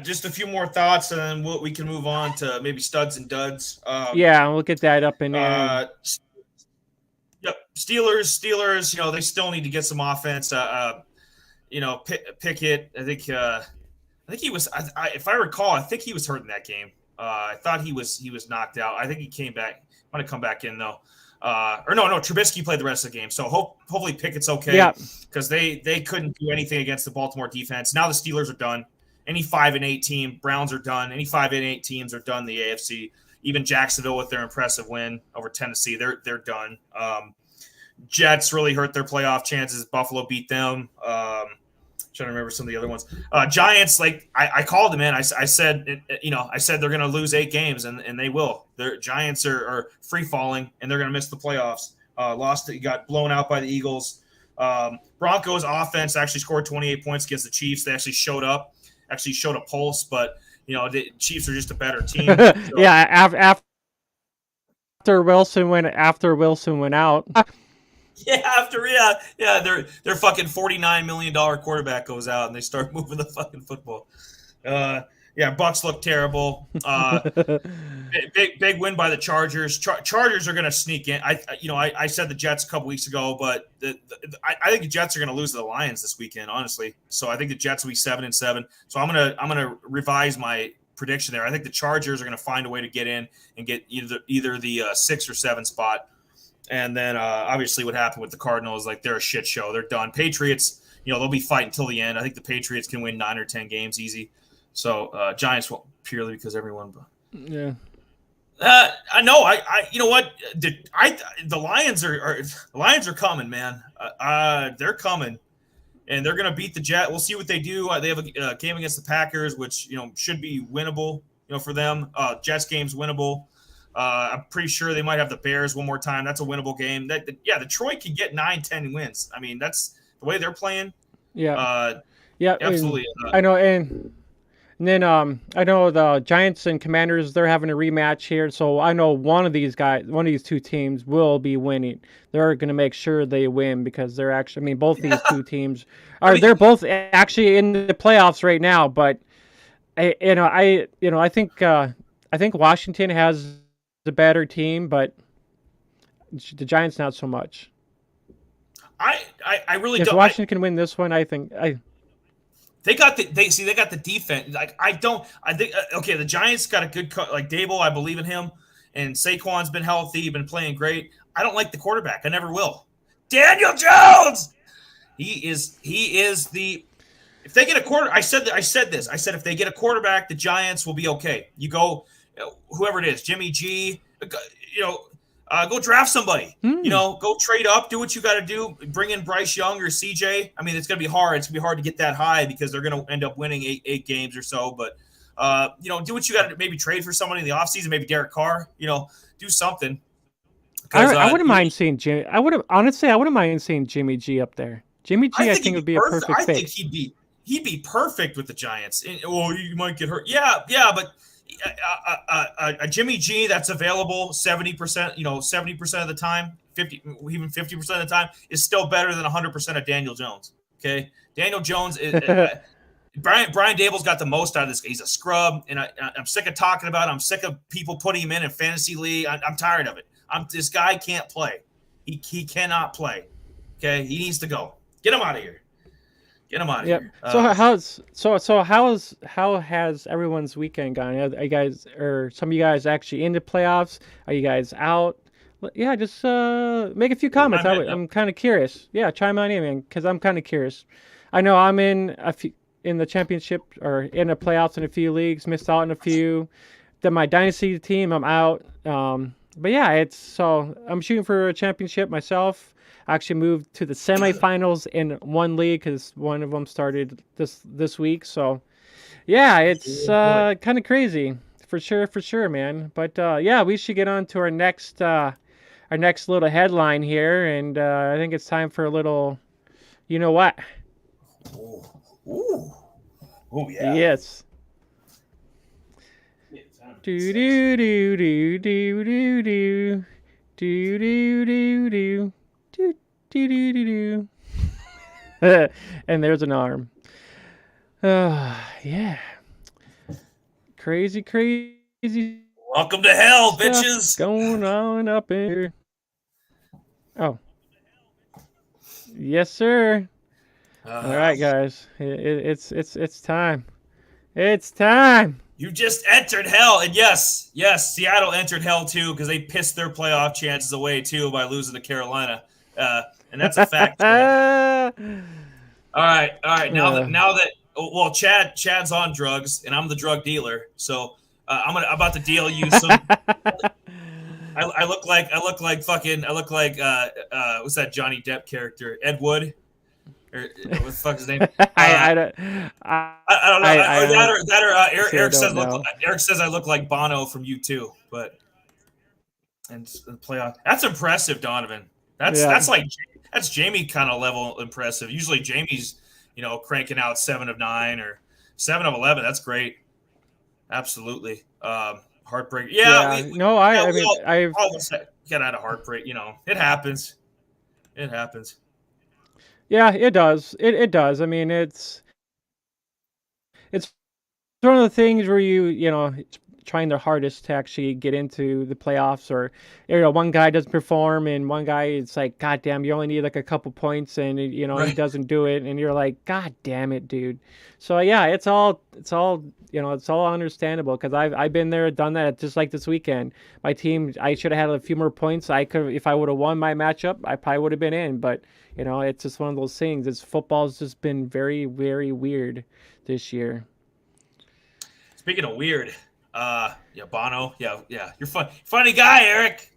A: Just a few more thoughts, and then we can move on to maybe studs and duds.
B: We'll get that up in there.
A: Yep. Steelers, they still need to get some offense. Pickett, I think he was. If I recall, I think he was hurt in that game. I thought he was knocked out. I think he came back. Might have come back in though. Or no, Trubisky played the rest of the game. So hopefully Pickett's okay. Because they couldn't do anything against the Baltimore defense. Now the Steelers are done. Any 5-8 team, Browns are done. Any 5-8 teams are done. The AFC, even Jacksonville with their impressive win over Tennessee, they're done. Jets really hurt their playoff chances. Buffalo beat them. Trying to remember some of the other ones. Giants, like I called them in. I said they're going to lose 8 games, and they will. Their Giants are free falling, and they're going to miss the playoffs. Got blown out by the Eagles. Broncos offense actually scored 28 points against the Chiefs. They actually showed up, showed a pulse, but the Chiefs are just a better team. So.
B: Yeah, after Wilson went out.
A: Yeah, their fucking $49 million quarterback goes out and they start moving the fucking football. Bucks look terrible. Big win by the Chargers. Chargers are going to sneak in. I said the Jets a couple weeks ago, but I think the Jets are going to lose to the Lions this weekend, honestly. So I think the Jets will be 7-7. So I'm gonna revise my prediction there. I think the Chargers are going to find a way to get in and get either the 6 or 7 spot. And then obviously what happened with the Cardinals, like they're a shit show. They're done. Patriots, they'll be fighting till the end. I think the Patriots can win 9 or 10 games easy. So Giants won't purely because everyone.
B: Yeah.
A: I know. I you know what? The Lions are coming, man. They're coming. and they're going to beat the Jet. We'll see what they do. They have a game against the Packers, which should be winnable. For them, Jets game's winnable. I'm pretty sure they might have the Bears one more time. That's a winnable game. Detroit can get 9-10 wins. I mean, that's the way they're playing.
B: Yeah,
A: absolutely.
B: I know, and then I know the Giants and Commanders, they're having a rematch here, so I know one of these two teams will be winning. They're going to make sure they win because they're actually. I mean, both these two teams they're both actually in the playoffs right now. But I think Washington has the better team, but the Giants not so much.
A: I really
B: don't. If Washington can win this one, I think
A: They got the defense. I think the Giants got a good like Dable. I believe in him, and Saquon's been healthy, been playing great. I don't like the quarterback. I never will. Daniel Jones. He is the. If they get a quarter, I said this. I said if they get a quarterback, the Giants will be okay. You go, whoever it is, Jimmy G. Go draft somebody. Go trade up. Do what you got to do. Bring in Bryce Young or CJ. I mean, it's going to be hard. It's going to be hard to get that high because they're going to end up winning eight games or so. But, do what you got to do. Maybe trade for somebody in the offseason. Maybe Derek Carr. Do something.
B: I wouldn't mind seeing Jimmy. I wouldn't mind seeing Jimmy G up there. Jimmy G, I think would be a perfect fit.
A: I think he'd be perfect with the Giants. You might get hurt. Yeah, but a Jimmy G that's available 70%, 70% of the time, 50% of the time is still better than 100% of Daniel Jones. Okay, Daniel Jones is Brian Dable's got the most out of this. He's a scrub, and I'm sick of talking about it. I'm sick of people putting him in fantasy league. I'm tired of it. This guy can't play. He cannot play. Okay, he needs to go. Get him out of here. Get him out of here. How
B: has everyone's weekend gone? Are you guys, or some of you guys actually in the playoffs? Are you guys out? Yeah, just make a few comments. I'm kind of curious. Yeah, chime on in, man, because I'm kind of curious. I know I'm in the championship or in the playoffs in a few leagues. Missed out on a few. Then my dynasty team, I'm out. But yeah, I'm shooting for a championship myself. I actually moved to the semifinals in one league because one of them started this week. So, yeah, it's kind of crazy for sure, man. But yeah, we should get on to our next little headline here, and I think it's time for a little, you know what?
A: Oh yeah.
B: Yes. Do do do do do do do do do do do. And there's an arm. Yeah. Crazy.
A: Welcome to hell, bitches.
B: Going on up in here. Oh. Yes, sir. All right, guys. It's time. It's time.
A: You just entered hell, and yes, Seattle entered hell too because they pissed their playoff chances away too by losing to Carolina, and that's a fact. All right. Now that Chad's on drugs and I'm the drug dealer, so I'm about to deal you some. I look like what's that Johnny Depp character, Ed Wood? Or what the fuck is his name? I don't know. Eric says I look like Bono from U2, but and the playoff. That's impressive, Donovan. That's Jamie kind of level impressive. Usually Jamie's cranking out 7 of 9 or 7 of 11. That's great. Absolutely. Heartbreak. Yeah.
B: I've
A: get out of heartbreak. It happens. It happens.
B: Yeah, it does. It does. I mean, it's one of the things where it's trying their hardest to actually get into the playoffs, or one guy doesn't perform and one guy, it's like, God damn, you only need like a couple points, and right. He doesn't do it, and you're like, God damn it, dude. So yeah, it's all understandable because I've been there, done that. Just like this weekend, my team, I should have had a few more points. I could, if I would have won my matchup, I probably would have been in, but it's just one of those things. Football's just been very, very weird this year.
A: Speaking of weird, Bono, yeah, you're funny guy, Eric.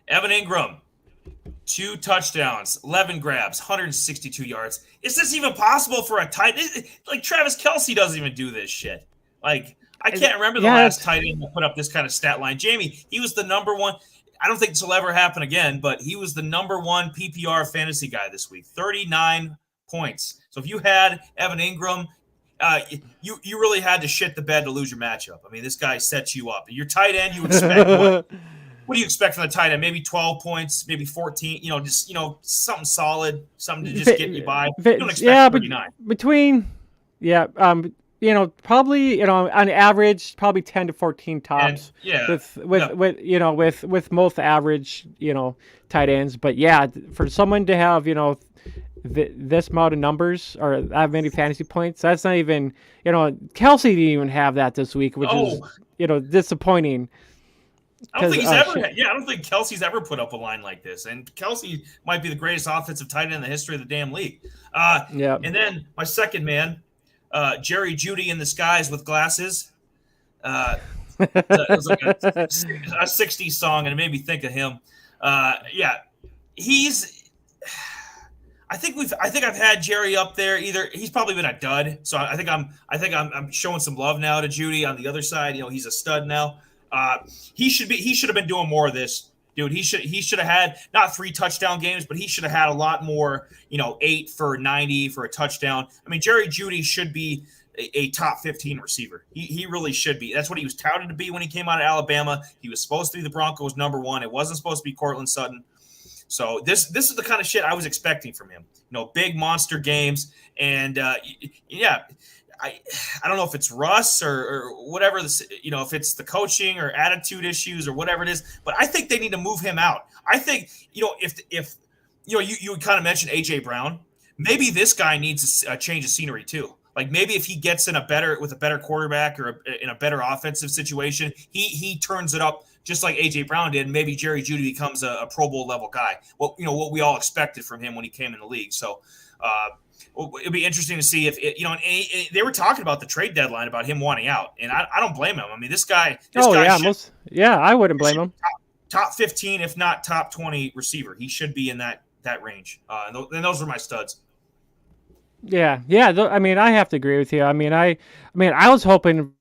A: Evan Ingram, 2 touchdowns, 11 grabs, 162 yards. Is this even possible for a tight end? Like Travis Kelce doesn't even do this shit. Like I can't remember the last tight end that put up this kind of stat line. Jamie, he was the number one. I don't think this will ever happen again, but he was the number one PPR fantasy guy this week. 39 points. So if you had Evan Ingram, you really had to shit the bed to lose your matchup. I mean, this guy sets you up. Your tight end, you expect what? What do you expect from the tight end? Maybe 12 points, maybe 14. Just something solid, something to just get you by. You don't expect 39.
B: Probably on average, probably 10 to 14 tops. With most average tight ends. But yeah, for someone to have this amount of numbers or that many fantasy points, that's not even Kelce didn't even have that this week, which is disappointing.
A: I don't think I don't think Kelce's ever put up a line like this. And Kelce might be the greatest offensive tight end in the history of the damn league. And then my second man, Jerry Jeudy in the skies with glasses. It was like a 60s song, and it made me think of him. He's. I think I've had Jerry up there. Either he's probably been a dud, so I think I'm showing some love now to Jeudy on the other side. He's a stud now. He should have been doing more of this, dude. He should have had not 3 touchdown games, but he should have had a lot more, 8 for 90 for a touchdown. I mean, Jerry Jeudy should be a top 15 receiver. He really should be. That's what he was touted to be when he came out of Alabama. He was supposed to be the Broncos' number 1. It wasn't supposed to be Cortland Sutton. So this is the kind of shit I was expecting from him. Big monster games, and I don't know if it's Russ or whatever if it's the coaching or attitude issues or whatever it is, but I think they need to move him out. I think if you kind of mentioned AJ Brown, maybe this guy needs a change of scenery too. Like maybe if he gets with a better quarterback or in a better offensive situation, he turns it up just like AJ Brown did. And maybe Jerry Jeudy becomes a Pro Bowl level guy. What we all expected from him when he came in the league. So it'd be interesting to see if they were talking about the trade deadline about him wanting out, and I don't blame him. I mean, this guy.
B: I wouldn't blame him.
A: Top 15, if not top 20 receiver. He should be in that range. And those were my studs.
B: Yeah. I mean, I have to agree with you. I mean, I was hoping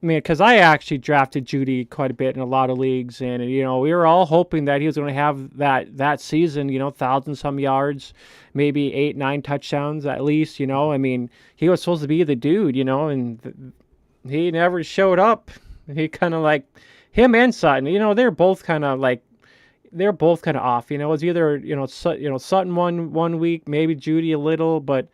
B: because I actually drafted Jeudy quite a bit in a lot of leagues, and we were all hoping that he was going to have that season, 1,000-some yards, maybe 8-9 touchdowns at least. I mean, he was supposed to be the dude, and he never showed up. He kind of like him and Sutton. They're both kind of off. It was either Sutton one week, maybe Jeudy a little, but.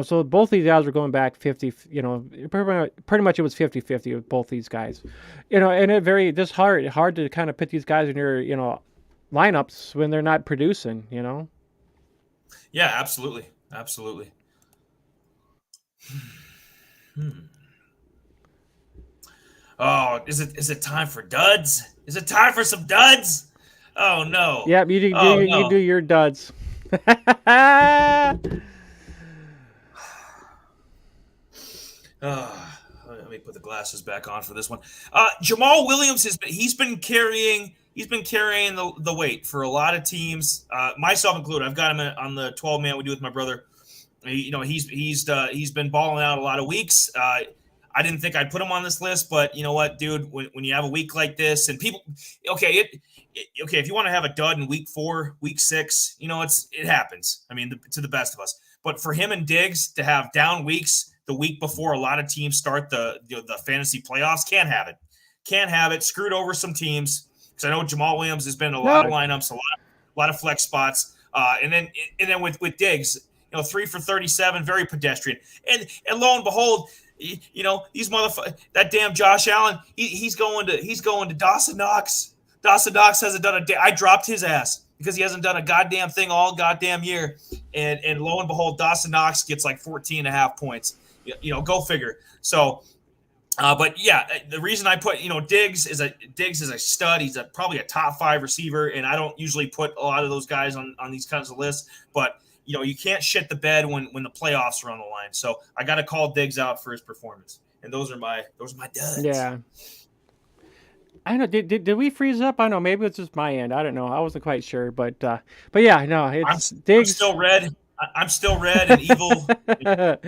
B: So both these guys were going back 50, pretty much it was 50-50 with both these guys. And it just hard to kind of put these guys in your, lineups when they're not producing,
A: Yeah, absolutely. Absolutely. Oh, is it time for duds? Is it time for some duds? Oh no.
B: Yeah, you do your duds.
A: Let me put the glasses back on for this one. Jamal Williams he's been carrying the weight for a lot of teams, myself included. I've got him on the 12-man we do with my brother. He's been balling out a lot of weeks. I didn't think I'd put him on this list, but you know what, dude? When you have a week like this, and people, if you want to have a dud in week 4, week 6, it happens. I mean, to the best of us. But for him and Diggs to have down weeks the week before a lot of teams start the fantasy playoffs, can't have it. Screwed over some teams because I know Jamal Williams has been in a lot of lineups, a lot of flex spots, and then with Diggs, 3 for 37, very pedestrian, and lo and behold, these that damn Josh Allen, he's going to Dawson Knox. Dawson Knox hasn't done I dropped his ass because he hasn't done a goddamn thing all goddamn year, and lo and behold, Dawson Knox gets like 14.5 points. Go figure. So, but yeah, the reason I put, Diggs is a stud. He's probably a top 5 receiver, and I don't usually put a lot of those guys on these kinds of lists. But you can't shit the bed when the playoffs are on the line. So I got to call Diggs out for his performance, and those are my duds.
B: Yeah. I don't know. Did we freeze up? I don't know. Maybe it's just my end. I don't know. I wasn't quite sure, but yeah, no,
A: I'm
B: it's
A: I'm
B: Diggs.
A: still red. I'm still red and evil. It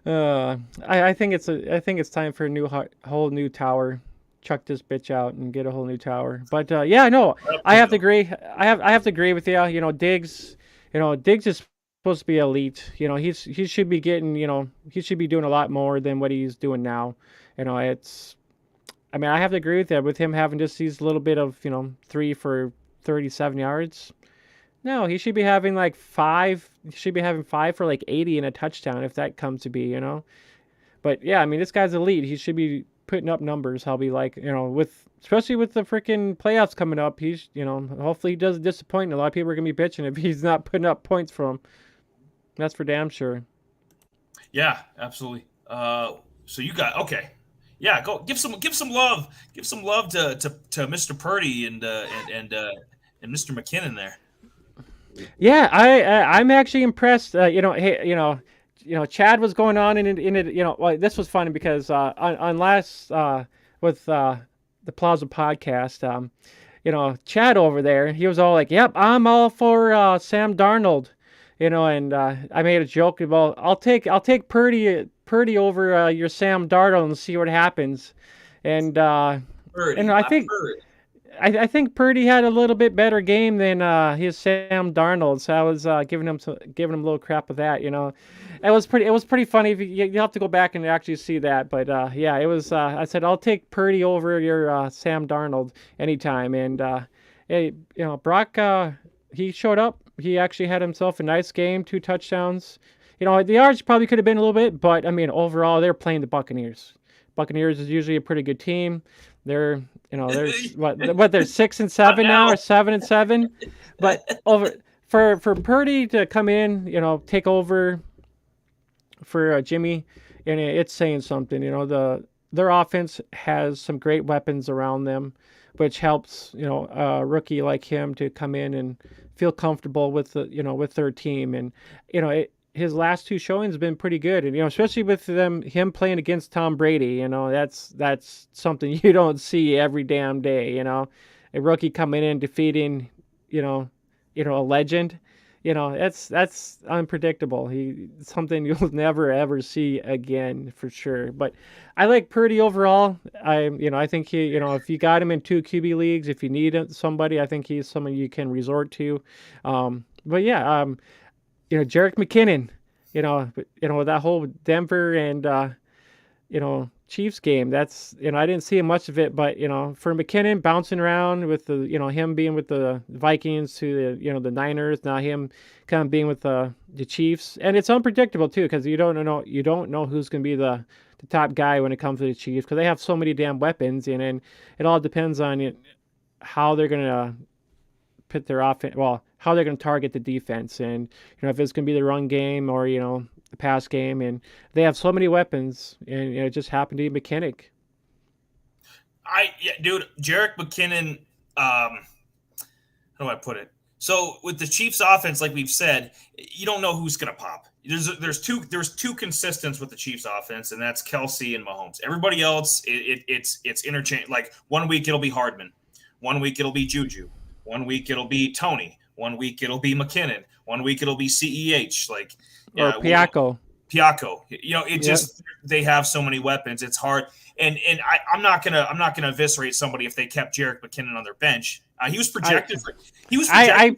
A: was
B: I think it's time for a whole new tower. Chuck this bitch out and get a whole new tower. But yeah, no,
A: up
B: I
A: to
B: have to
A: them.
B: agree. I have to agree with you. You know, Diggs. You know, Diggs is supposed to be elite. You know, he should be getting. You know, he should be doing a lot more than what he's doing now. You know, it's. I mean, I have to agree with that. With him having just these little bit of 3 for 37 yards. No, he should be having like five. He should be having five for like 80 and a touchdown if that comes to be. But yeah, I mean, this guy's elite. He should be putting up numbers. I'll be like, with especially with the freaking playoffs coming up. Hopefully he doesn't disappoint. A lot of people are gonna be bitching if he's not putting up points for him. That's for damn sure.
A: Yeah, absolutely. So you got okay. Yeah, go give some love to Mr. Purdy and Mr. McKinnon there.
B: Yeah, I'm actually impressed. Hey, Chad was going on in it. Well, this was funny because on last with the Plaza podcast, Chad over there, he was all like, "Yep, I'm all for Sam Darnold," and I made a joke about, I'll take Purdy over your Sam Darnold and see what happens, and
A: Purdy,
B: I
A: not
B: think
A: Purdy.
B: I think Purdy had a little bit better game than his Sam Darnold, so I was giving him a little crap with that. It was pretty funny. You have to go back and actually see that, but yeah, it was. I said I'll take Purdy over your Sam Darnold anytime, and hey, Brock, he showed up. He actually had himself a nice game, 2 touchdowns. The yards probably could have been a little bit, but I mean overall they're playing the Buccaneers. Buccaneers is usually a pretty good team. They're there's what they're 6-7
A: Not
B: now,
A: now.
B: or 7-7, but over for Purdy to come in, take over for Jimmy, and it's saying something. Their offense has some great weapons around them, which helps a rookie like him to come in and feel comfortable with with their team, and his last two showings have been pretty good, and especially with him playing against Tom Brady, that's something you don't see every damn day. A rookie coming in defeating you know a legend. That's unpredictable. Something you'll never ever see again for sure. But I like Purdy overall. I think if you got him in two QB leagues, if you need somebody, I think he's someone you can resort to. But yeah, Jerick McKinnon, that whole Denver and Chiefs game. That's I didn't see much of it, but for McKinnon bouncing around with the him being with the Vikings to the Niners, now him kind of being with the Chiefs, and it's unpredictable too because you don't know who's going to be the top guy when it comes to the Chiefs because they have so many damn weapons, and then it all depends on how they're going to put their offense. Well, how they're going to target the defense, and if it's going to be the run game or the pass game, and they have so many weapons, and it just happened to be McKinnon.
A: Yeah, dude, Jerick McKinnon. How do I put it? So with the Chiefs' offense, like we've said, you don't know who's going to pop. There's two consistents with the Chiefs' offense, and that's Kelsey and Mahomes. Everybody else, it's interchange. Like 1 week it'll be Hardman, 1 week it'll be Juju, 1 week it'll be Tony, 1 week it'll be McKinnon, 1 week it'll be CEH. Like
B: Or Piaco.
A: Piaco.
B: Yeah.
A: Just they have so many weapons. It's hard. And I'm not gonna eviscerate somebody if they kept Jerick McKinnon on their bench. He was projected.
B: I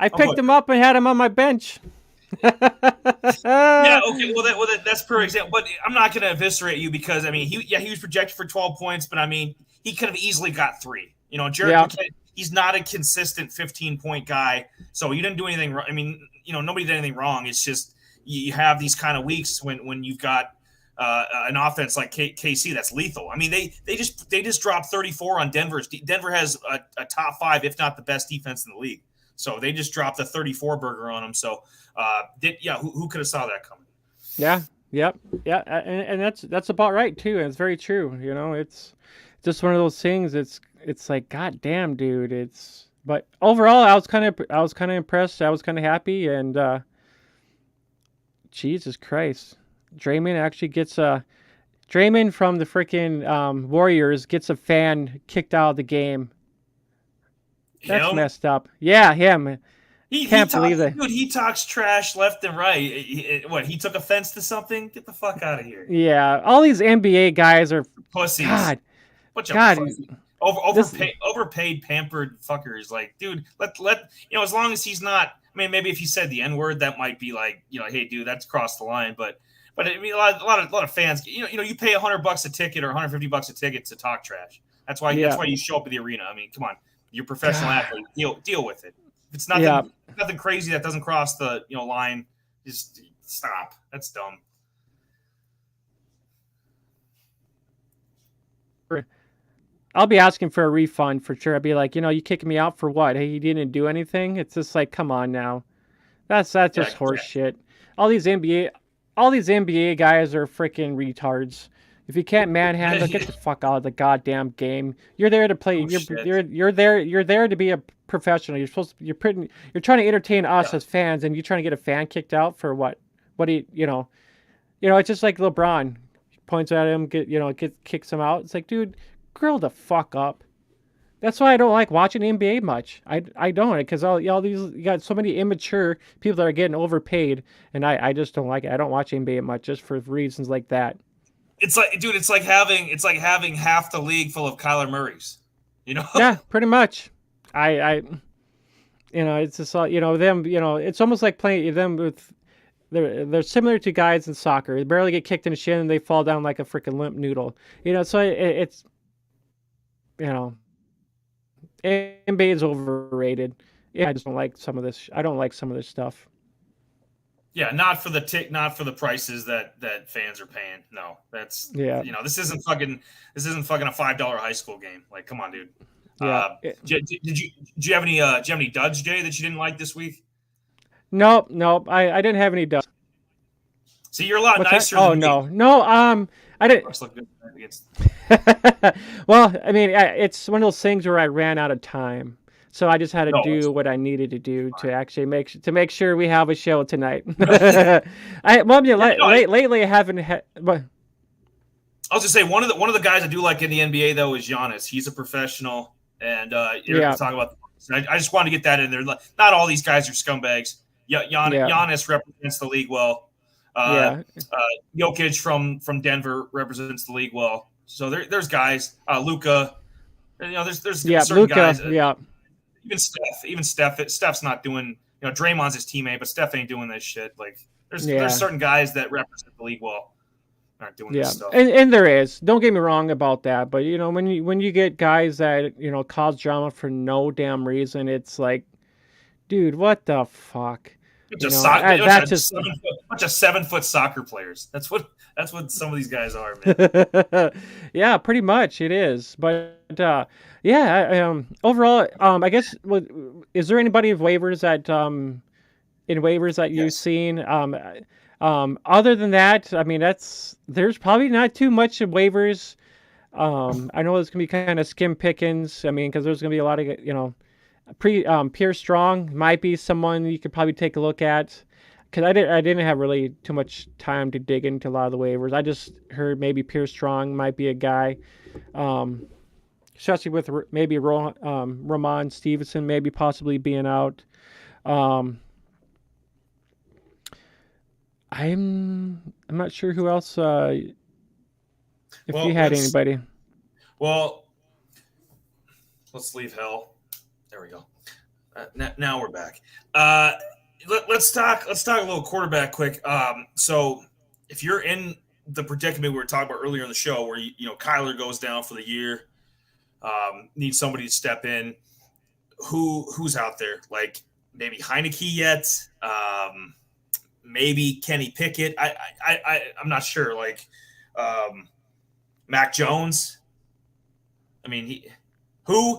B: picked him up and had him on my bench.
A: Yeah. Okay. Well, that's per example. But I'm not gonna eviscerate you because I mean he was projected for 12 points, but I mean he could have easily got 3. Jerick McKinnon, he's not a consistent 15-point guy, so you didn't do anything wrong. I mean, nobody did anything wrong. It's just you have these kind of weeks when you've got an offense like KC that's lethal. I mean, they just dropped 34 on Denver's. Denver has a top 5, if not the best defense in the league. So they just dropped a 34 burger on them. So who could have saw that coming?
B: Yeah. Yep. Yeah. And that's about right too. And it's very true. It's just one of those things. It's like, God damn, dude. But overall, I was kind of impressed. I was kind of happy, and Jesus Christ, Draymond actually gets Draymond from the freaking Warriors gets a fan kicked out of the game. That's
A: Him?
B: messed up. Yeah, him. Can't believe that.
A: Dude, he talks trash left and right. What, he took offense to something? Get the fuck out of here.
B: Yeah, all these NBA guys are
A: Pussies.
B: God.
A: Bunch of
B: God.
A: pussies. Overpaid, pampered fuckers. Like, dude, let as long as he's not. I mean, maybe if he said the N-word, that might be like, hey, dude, that's crossed the line. But I mean, a lot of fans. You pay $100 a ticket or $150 a ticket to talk trash. That's why you show up at the arena. I mean, come on, you're a professional athlete. Deal with it. If it's nothing crazy that doesn't cross the line, just stop. That's dumb.
B: I'll be asking for a refund for sure. I'd be like, you kicking me out for what? Hey, you didn't do anything. It's just like, come on now, that's just horse shit. All these NBA guys are freaking retards. If you can't manhandle, get the fuck out of the goddamn game. You're there to play. You're there to be a professional. You're trying to entertain us as fans, and you're trying to get a fan kicked out for what? What do you? It's just like LeBron points at him, kicks him out. It's like, dude, grow the fuck up. That's why I don't like watching the NBA much. I don't, because all these, you got so many immature people that are getting overpaid, and I just don't like it. I don't watch NBA much just for reasons like that.
A: It's like, dude, it's like having half the league full of Kyler Murrays.
B: Yeah, pretty much. It's just them. It's almost like playing them with. They're similar to guys in soccer. They barely get kicked in the shin and they fall down like a freaking limp noodle. So it's. NBA is overrated. Yeah, I just don't like some of this. I don't like some of this stuff.
A: Yeah, not for the prices that fans are paying. No, that's this isn't fucking a $5 high school game. Like, come on, dude.
B: Yeah.
A: Did you have any duds, Jay, that you didn't like this week?
B: Nope. I didn't have any duds.
A: See, you're a lot nicer.
B: Oh, no. I didn't. Well, I mean, it's one of those things where I ran out of time, so I just had to do what I needed to do to actually make sure we have a show tonight. Lately I haven't had. But
A: I was just say one of the guys I do like in the NBA though is Giannis. He's a professional, and you're talking about. I just wanted to get that in there. Not all these guys are scumbags. Giannis represents the league well. Jokic from Denver represents the league well. So there's guys. Luka, there's certain
B: Luka,
A: guys. Even Steph's not doing. Draymond's his teammate, but Steph ain't doing this shit. Like there's certain guys that represent the league well, aren't doing this stuff.
B: And there is. Don't get me wrong about that, but when you get guys that cause drama for no damn reason, it's like, dude, what the fuck?
A: Bunch of 7-foot soccer players. That's what some of these guys are, man.
B: Yeah, pretty much it is. But overall, I guess, is there anybody of waivers that you've seen? Other than that, I mean, there's probably not too much of waivers. I know it's gonna be kind of skim pickings. I mean, because there's gonna be a lot of Pierre Strong might be someone you could probably take a look at, because I didn't have really too much time to dig into a lot of the waivers. I just heard maybe Pierre Strong might be a guy, especially with maybe Ramon Stevenson maybe possibly being out. I'm not sure who else. If you had anybody.
A: Well, let's leave hell. There we go. Now we're back. Let's talk a little quarterback quick. So if you're in the predicament we were talking about earlier in the show, where Kyler goes down for the year, needs somebody to step in. Who's out there? Like maybe Heineke yet? Maybe Kenny Pickett. I'm not sure. Like Mac Jones. I mean,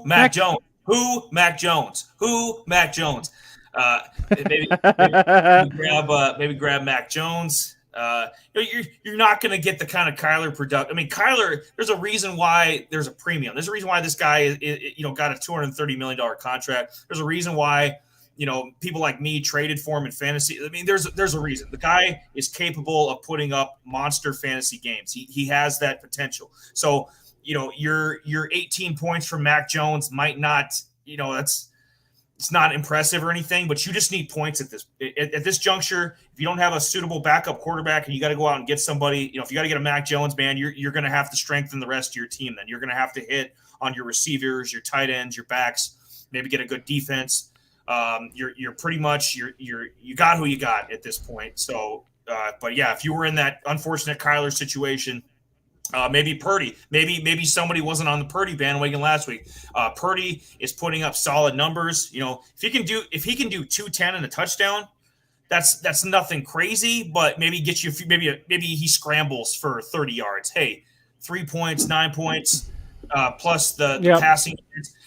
A: Mac Jones. Who? Mac Jones. Maybe grab Mac Jones. You're not going to get the kind of Kyler production. I mean, Kyler. There's a reason why there's a premium. There's a reason why this guy got a $230 million contract. There's a reason why people like me traded for him in fantasy. I mean, there's a reason. The guy is capable of putting up monster fantasy games. He has that potential. So, your 18 points from Mac Jones might not, it's not impressive or anything, but you just need points at this juncture. If you don't have a suitable backup quarterback and you got to go out and get somebody, if you got to get a Mac Jones, man, you're going to have to strengthen the rest of your team. Then you're going to have to hit on your receivers, your tight ends, your backs, maybe get a good defense. You're pretty much you got who you got at this point. So, but yeah, if you were in that unfortunate Kyler situation, maybe Purdy, maybe somebody wasn't on the Purdy bandwagon last week. Purdy is putting up solid numbers. If he can do 210 and a touchdown, that's nothing crazy, but maybe get you maybe he scrambles for 30 yards. Hey, 3 points, 9 points, plus the passing.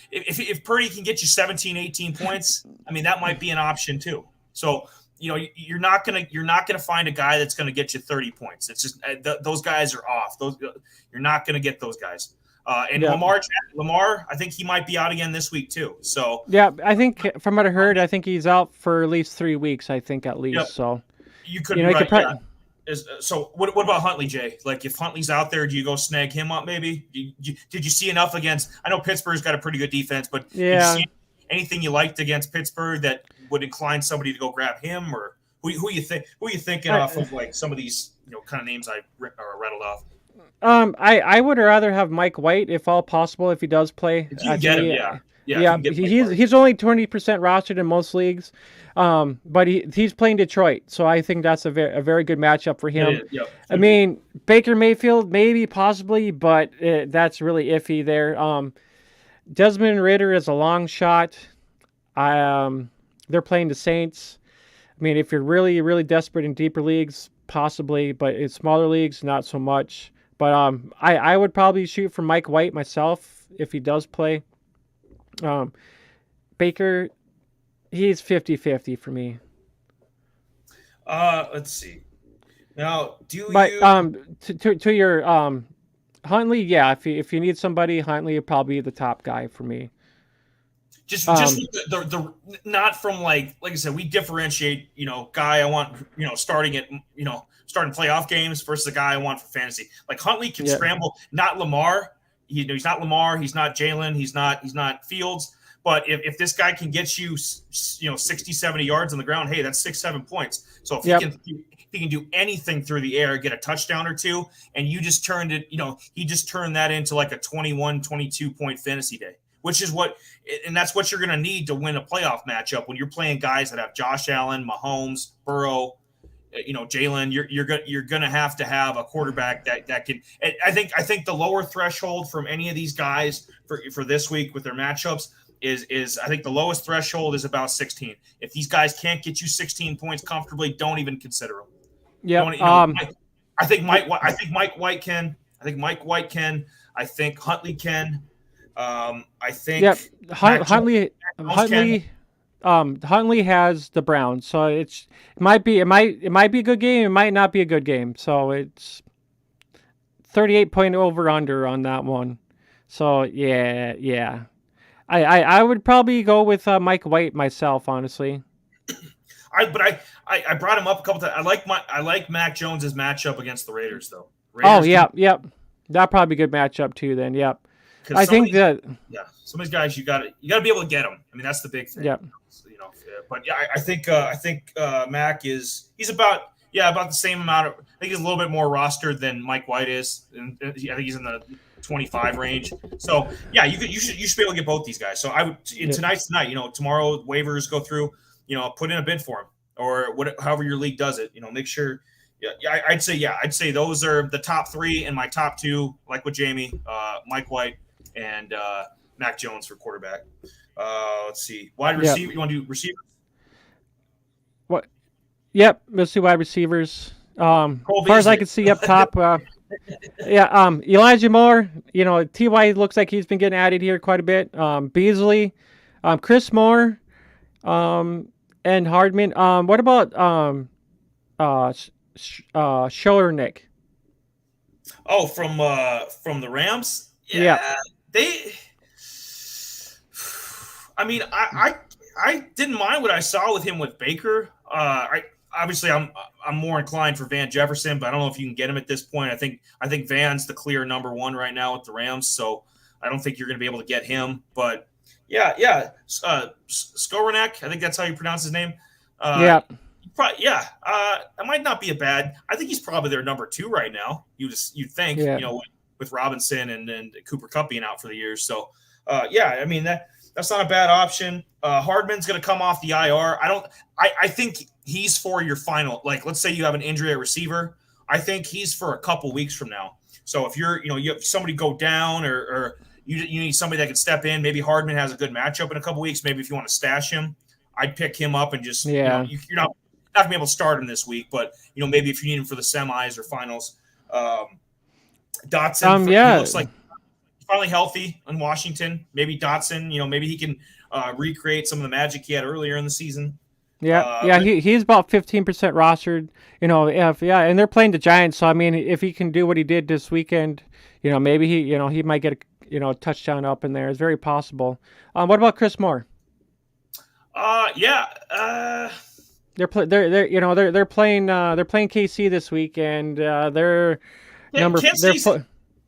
A: If Purdy can get you 17, 18 points, I mean, that might be an option too. So, you're not gonna find a guy that's gonna get you 30 points. It's just those guys are off. You're not gonna get those guys. Lamar, I think he might be out again this week too. So
B: yeah, I think from what I heard, I think he's out for at least 3 weeks. I think at least. Yep. So
A: you could be right. So what about Huntley, Jay? Like if Huntley's out there, do you go snag him up maybe? Did you see enough against – I know Pittsburgh's got a pretty good defense, but did you see anything you liked against Pittsburgh that would incline somebody to go grab him? Or who you thinking off of like some of these kind of names I rattled off?
B: I would rather have Mike White if all possible if he does play.
A: If you can get him, yeah.
B: Yeah, he's only 20% rostered in most leagues, but he's playing Detroit, so I think that's a very good matchup for him.
A: Yep.
B: I mean, Baker Mayfield, maybe, possibly, but that's really iffy there. Desmond Ridder is a long shot. They're playing the Saints. I mean, if you're really, really desperate in deeper leagues, possibly, but in smaller leagues, not so much. But I would probably shoot for Mike White myself if he does play. Baker, he's 50-50 for me.
A: Let's see. Now,
B: to your Huntley, yeah, if you need somebody, Huntley would probably be the top guy for me.
A: Just the not from like I said, we differentiate, guy I want, starting playoff games versus a guy I want for fantasy. Like Huntley can scramble, not Lamar. He's not Lamar. He's not Jalen. He's not Fields. But if this guy can get you, 60, 70 yards on the ground, hey, that's 6-7 points. So if he can do anything through the air, get a touchdown or two, and you just turned it, he just turned that into like a 21, 22 point fantasy day, which is that's what you're going to need to win a playoff matchup when you're playing guys that have Josh Allen, Mahomes, Burrow, Jalen. You're going to have a quarterback that can. I think the lower threshold from any of these guys for this week with their matchups is I think the lowest threshold is about 16. If these guys can't get you 16 points comfortably, don't even consider them.
B: Yeah.
A: I think Mike White can. I think Mike White can. I think Huntley can. I think
B: Huntley has the Browns, so it might be a good game. It might not be a good game. So it's 38-point over under on that one. So yeah. I would probably go with Mike White myself, honestly.
A: I brought him up a couple times. I like Mac Jones's matchup against the Raiders though.
B: Yep. That'd probably be a good matchup too. Then, yep. I think that
A: some of these guys you got to be able to get them. I mean, that's the big thing.
B: Yep.
A: But yeah, I think Mac he's about the same amount of. I think he's a little bit more rostered than Mike White is, and I think he's in the 25 range. So yeah, you should be able to get both these guys. So I would tonight's the night. Tomorrow waivers go through. Put in a bid for him or however your league does it. Make sure. Yeah, I'd say those are the top three, and my top two, like with Jamie, Mike White and Mac Jones for quarterback. Let's see, wide receiver. You want to do receivers?
B: What? Yep, let's do wide receivers. As far as I can see up top, Elijah Moore. Ty looks like he's been getting added here quite a bit. Beasley, Chris Moore, and Hardman. What about Scholernick?
A: Oh, from the Rams.
B: Yeah.
A: They. I mean, I didn't mind what I saw with him with Baker. I'm more inclined for Van Jefferson, but I don't know if you can get him at this point. I think Van's the clear number one right now with the Rams, so I don't think you're going to be able to get him. But yeah, Skowronek, I think that's how you pronounce his name.
B: Yeah.
A: That might not be a bad. I think he's probably their number two right now. You'd think, with Robinson and Cooper Kupp being out for the years. So, I mean that's not a bad option. Hardman's going to come off the IR. I think he's for your final. Like, let's say you have an injury at receiver. I think he's for a couple weeks from now. So if you have somebody go down or you need somebody that can step in. Maybe Hardman has a good matchup in a couple weeks. Maybe if you want to stash him, I'd pick him up and just you're not going to be able to start him this week. But maybe if you need him for the semis or finals, Dotson. He looks like finally healthy in Washington. Maybe Dotson, maybe he can recreate some of the magic he had earlier in the season.
B: He's about 15% rostered. And they're playing the Giants, so I mean, if he can do what he did this weekend, maybe he might get a touchdown up in there. It's very possible. What about Chris Moore? They're playing KC this week, and they're number.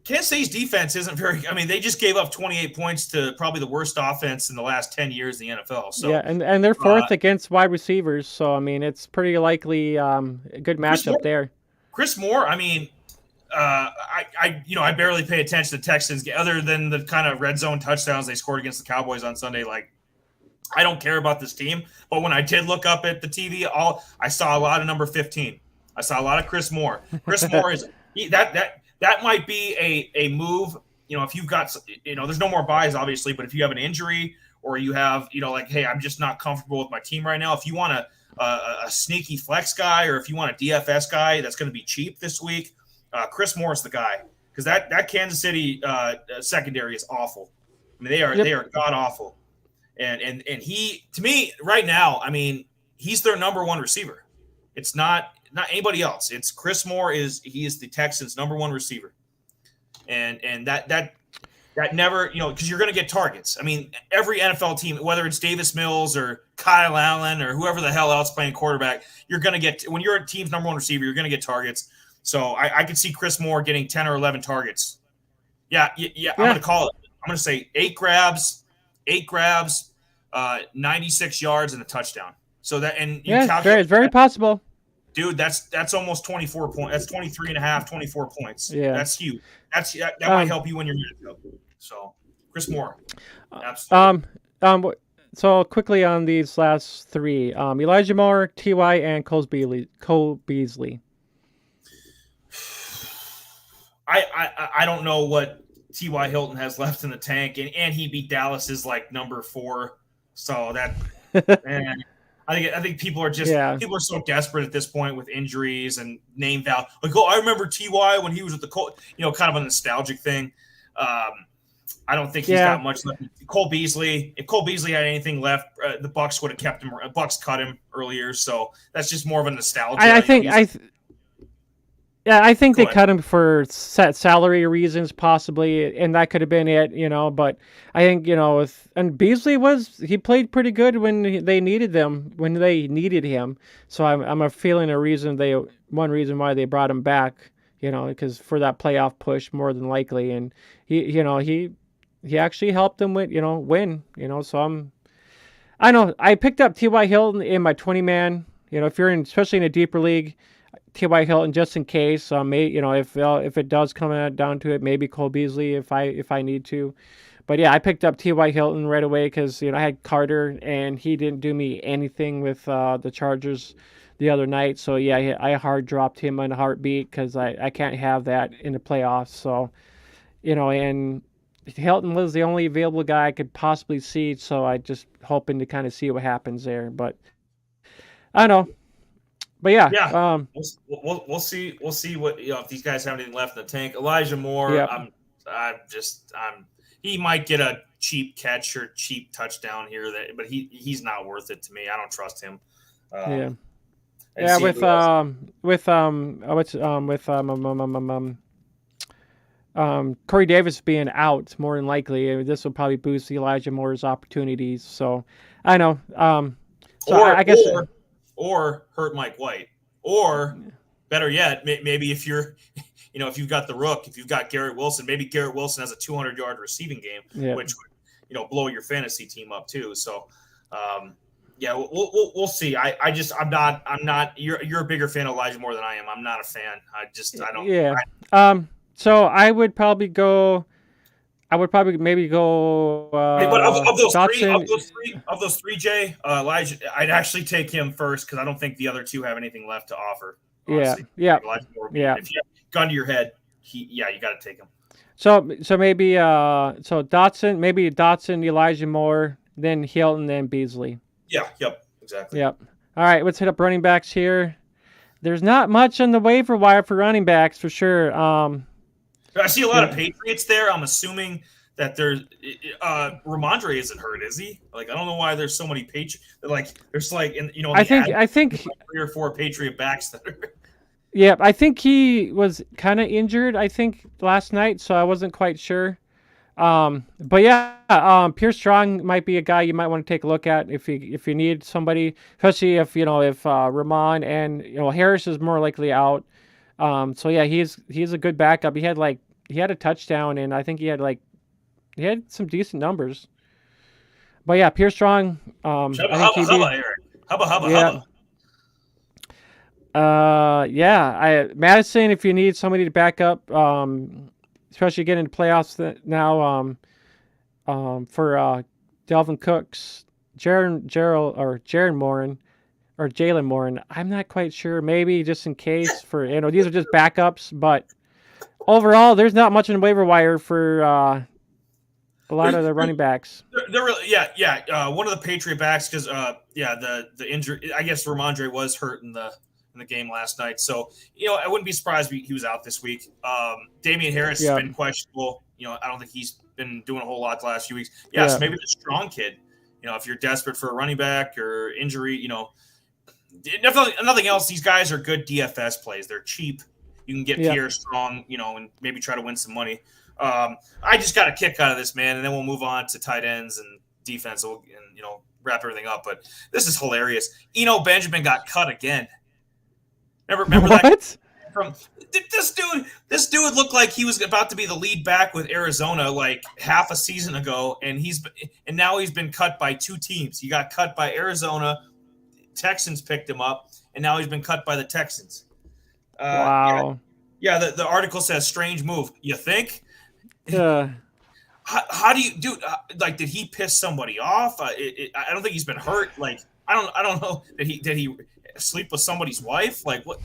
A: Kansas City's defense isn't very. I mean, they just gave up 28 points to probably the worst offense in the last 10 years in the NFL. So
B: and they're fourth against wide receivers. So I mean, it's pretty likely a good matchup there.
A: Chris Moore. I mean, I barely pay attention to Texans other than the kind of red zone touchdowns they scored against the Cowboys on Sunday. Like, I don't care about this team, but when I did look up at the TV, I saw a lot of number 15. I saw a lot of Chris Moore. Chris Moore is that might be a move. If you've got, there's no more buys obviously, but if you have an injury or you have, hey, I'm just not comfortable with my team right now. If you want a sneaky flex guy, or if you want a DFS guy that's going to be cheap this week, Chris Moore is the guy, because that Kansas City secondary is awful. I mean, they are god awful. And he, to me right now, I mean, he's their number one receiver. It's not anybody else. It's Chris Moore he is the Texans' number one receiver. And that never, because you're going to get targets. I mean, every NFL team, whether it's Davis Mills or Kyle Allen or whoever the hell else playing quarterback, you're going to get, when you're a team's number one receiver, you're going to get targets. So I could see Chris Moore getting 10 or 11 targets. Yeah. I'm going to call it. I'm going to say 8 grabs, 96 yards and a touchdown. So that, and
B: it's very possible.
A: Dude, that's almost 24 points. That's 23 and a half, 24 points.
B: Yeah.
A: That's huge. That might help you win your matchup. So, Chris Moore. Absolutely.
B: So quickly on these last 3, Elijah Moore, T.Y., and Cole Beasley.
A: I don't know what T.Y. Hilton has left in the tank, and he beat Dallas's like number 4. So that, and I think people are people are so desperate at this point with injuries and name value. Like, I remember T.Y. when he was with the Colts, kind of a nostalgic thing. I don't think he's got much left. Cole Beasley, if Cole Beasley had anything left, the Bucs would have kept him. Bucs cut him earlier, so that's just more of a nostalgia.
B: I think they cut him for set salary reasons, possibly, and that could have been it, But I think, and Beasley he played pretty good when they needed him. So I'm a feeling one reason why they brought him back, because for that playoff push more than likely, and he actually helped them win. So I picked up T.Y. Hilton in my 20-man. If you're especially in a deeper league. T.Y. Hilton just in case. If it does come down to it, maybe Cole Beasley if I need to. But yeah, I picked up T.Y. Hilton right away because I had Carter and he didn't do me anything with the Chargers the other night. So yeah, I hard dropped him in a heartbeat because I can't have that in the playoffs. So and Hilton was the only available guy I could possibly see. So I just hoping to kind of see what happens there. But I don't know. But
A: we'll see. We'll see what if these guys have anything left in the tank. Elijah Moore, he might get a cheap catch or cheap touchdown here, but he's not worth it to me. I don't trust him.
B: Corey Davis being out more than likely, this will probably boost Elijah Moore's opportunities. So I know. So
A: or
B: I guess
A: or hurt Mike White, or better yet, maybe if you're, if you've got the rook, if you've got Garrett Wilson, maybe Garrett Wilson has a 200-yard receiving game,
B: yeah.
A: which would blow your fantasy team up too. So. Yeah, we'll see. I'm not. You're a bigger fan of Elijah Moore than I am. I'm not a fan. I don't.
B: Yeah. So I would probably maybe go.
A: But of those
B: Dotson.
A: of those three, Jay, Elijah, I'd actually take him first because I don't think the other two have anything left to offer. Honestly.
B: Yeah.
A: Elijah Moore,
B: Yeah.
A: If you have gun to your head, you got to take him.
B: So maybe Dotson, Elijah Moore, then Hilton, then Beasley.
A: Yeah. Yep. Exactly.
B: Yep. All right, let's hit up running backs here. There's not much on the waiver wire for running backs for sure.
A: I see a lot of Patriots there. I'm assuming that there's Ramondre isn't hurt, is he? Like, I don't know why there's so many Patriots. Like, there's like, I
B: think
A: like 3 or 4 Patriot backs that are.
B: Yeah, I think he was kind of injured. I think last night, so I wasn't quite sure. But yeah, Pierce Strong might be a guy you might want to take a look at if you need somebody, especially if Ramon and Harris is more likely out. So yeah, he's a good backup. He had a touchdown, and I think he had some decent numbers. But yeah, Pierce Strong.
A: Hubba.
B: Madison, if you need somebody to back up, especially getting into playoffs now, for Delvin Cooks, Jalen Morin. I'm not quite sure. Maybe just in case for these are just backups, but overall, there's not much in the waiver wire for a lot of the running backs.
A: They're really, one of the Patriot backs because the injury. I guess Ramondre was hurt in the game last night, so I wouldn't be surprised if he was out this week. Damian Harris has been questionable. I don't think he's been doing a whole lot the last few weeks. So maybe the Strong kid. If you're desperate for a running back or injury, nothing else. These guys are good DFS plays. They're cheap. You can get Pierre Strong, and maybe try to win some money. I just got a kick out of this, man, and then we'll move on to tight ends and defense and wrap everything up. But this is hilarious. Benjamin got cut again. Remember
B: what?
A: That? From this dude looked like he was about to be the lead back with Arizona like half a season ago, and now he's been cut by 2 teams. He got cut by Arizona. Texans picked him up, and now he's been cut by the Texans.
B: Wow.
A: Yeah, the article says strange move. You think?
B: Yeah.
A: How do you do? Did he piss somebody off? I don't think he's been hurt. Like, I don't know. Did he sleep with somebody's wife? Like, what?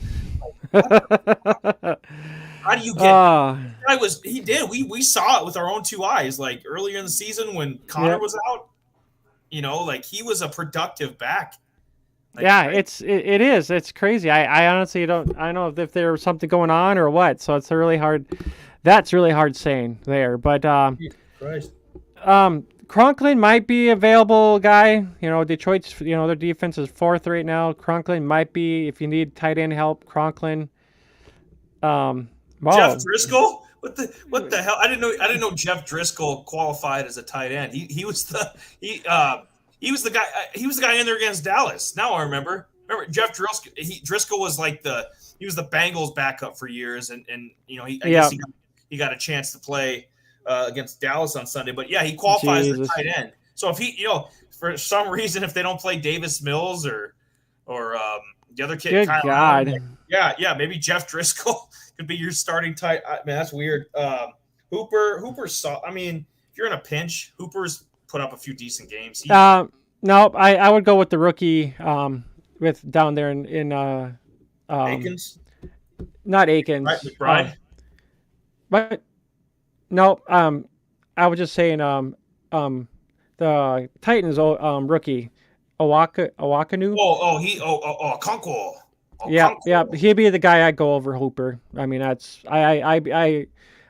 A: How do you get? He did. We saw it with our own 2 eyes. Like earlier in the season when Connor was out. He was a productive back.
B: It is. It's crazy. I honestly don't. I don't know if there was something going on or what. So it's really hard. That's really hard saying there. But Conklin might be available guy. Detroit's their defense is 4th right now. Conklin might be if you need tight end help. Conklin.
A: Jeff Driscoll. What the hell? I didn't know Jeff Driscoll qualified as a tight end. He was the guy. He was the guy in there against Dallas. Now I remember. Remember Jeff Driscoll? Driscoll was he was the Bengals backup for years, and I guess he got a chance to play against Dallas on Sunday. But he qualifies as a tight end. So if he for some reason if they don't play Davis Mills or the other kid,
B: good God,
A: maybe Jeff Driscoll could be your starting tight. Man, that's weird. Hooper saw. I mean, if you're in a pinch, Hooper's put up a few decent games.
B: No, I would go with the rookie with down there in
A: Akins?
B: Not Akins.
A: McBride?
B: But no, I was just saying the Titans rookie Owakanu.
A: Okonkwo.
B: Yeah, he'd be the guy I'd go over Hooper. I mean, that's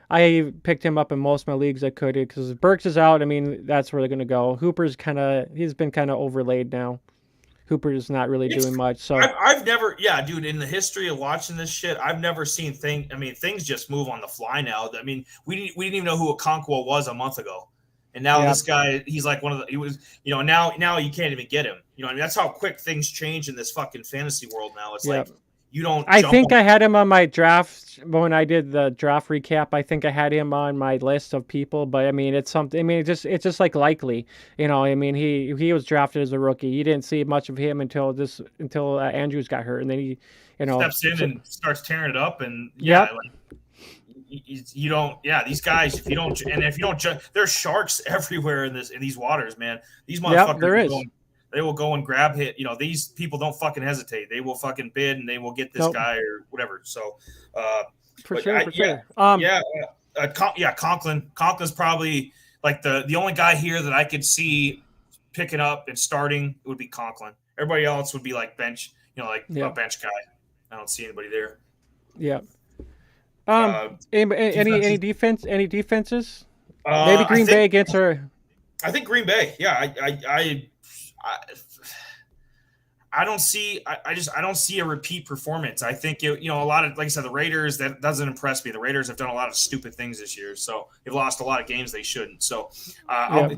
B: I picked him up in most of my leagues I could because Burks is out. I mean, that's where they're going to go. Hooper's he's been kind of overlaid now. Hooper's not really doing much. So
A: I've never, yeah, dude, in the history of watching this shit, I've never seen things just move on the fly now. I mean, we didn't even know who Okonkwo was a month ago. And now this guy, he's like he was, now you can't even get him. I mean, that's how quick things change in this fucking fantasy world now. It's like, you don't.
B: I think I had him on my draft when I did the draft recap. I think I had him on my list of people, but I mean, it's something. I mean, it's just like Likely, I mean, he was drafted as a rookie. You didn't see much of him until Andrews got hurt, and then he,
A: steps in and starts tearing it up, and you don't. Yeah, these guys, if you don't, there's sharks everywhere in these waters, man. These motherfuckers.
B: There is.
A: They will go and grab hit. These people don't fucking hesitate. They will fucking bid and they will get this guy or whatever. So,
B: for sure.
A: Conklin. Conklin's probably like the only guy here that I could see picking up and starting. It would be Conklin. Everybody else would be like bench. A bench guy. I don't see anybody there.
B: Yeah. Any defense? Any defenses? Maybe Green Bay against her.
A: I think Green Bay. Yeah, I don't see. I don't see a repeat performance. I think a lot of, like I said, the Raiders, that doesn't impress me. The Raiders have done a lot of stupid things this year, so they've lost a lot of games they shouldn't. So I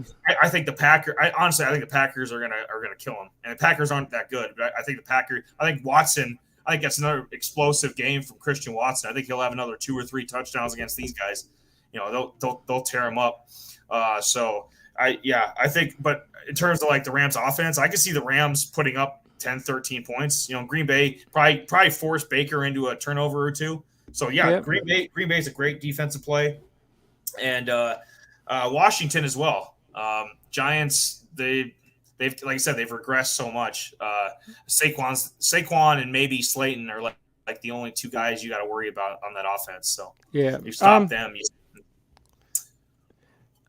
A: think the Packers. Honestly, I think the Packers are gonna kill them, and the Packers aren't that good. But I think Watson. I think that's another explosive game from Christian Watson. I think he'll have another 2 or 3 touchdowns against these guys. They'll tear him up. I think, but in terms of like the Rams offense, I could see the Rams putting up 10, 13 points. Green Bay probably force Baker into a turnover or 2. So Green Bay is a great defensive play, and Washington as well. Giants, they've like I said, they've regressed so much. Saquon and maybe Slayton are like the only 2 guys you got to worry about on that offense. So you stop them.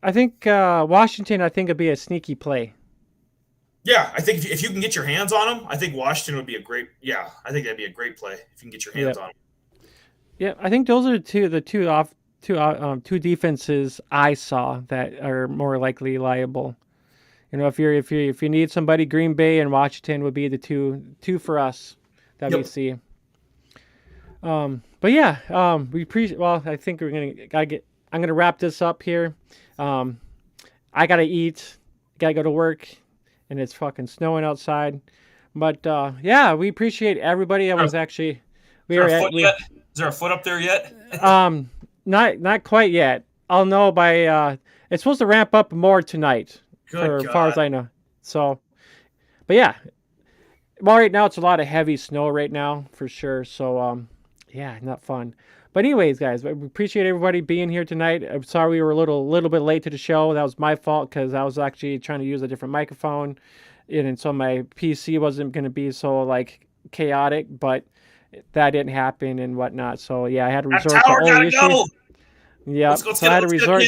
B: I think Washington. I think would be a sneaky play.
A: Yeah, I think if you can get your hands on them, I think Washington would be a great. Yeah, I think that'd be a great play if you can get your hands on them. Yeah,
B: I think those are the two defenses I saw that are more likely liable. If you need somebody, Green Bay and Washington would be the two for us that we see. But yeah, we appreciate. Well, I think I'm gonna wrap this up here. I gotta eat, gotta go to work, and it's fucking snowing outside. But we appreciate everybody. I was actually
A: Is there a foot up there yet?
B: Not quite yet. I'll know by. It's supposed to ramp up more tonight. As far as I know. So, but yeah. Well, right now it's a lot of heavy snow right now for sure. So, not fun. But anyways, guys, we appreciate everybody being here tonight. I'm sorry we were a little bit late to the show. That was my fault because I was actually trying to use a different microphone, and so my PC wasn't going to be so like chaotic. But that didn't happen and whatnot. So I had to resort to all issues. Yeah, I had to resort.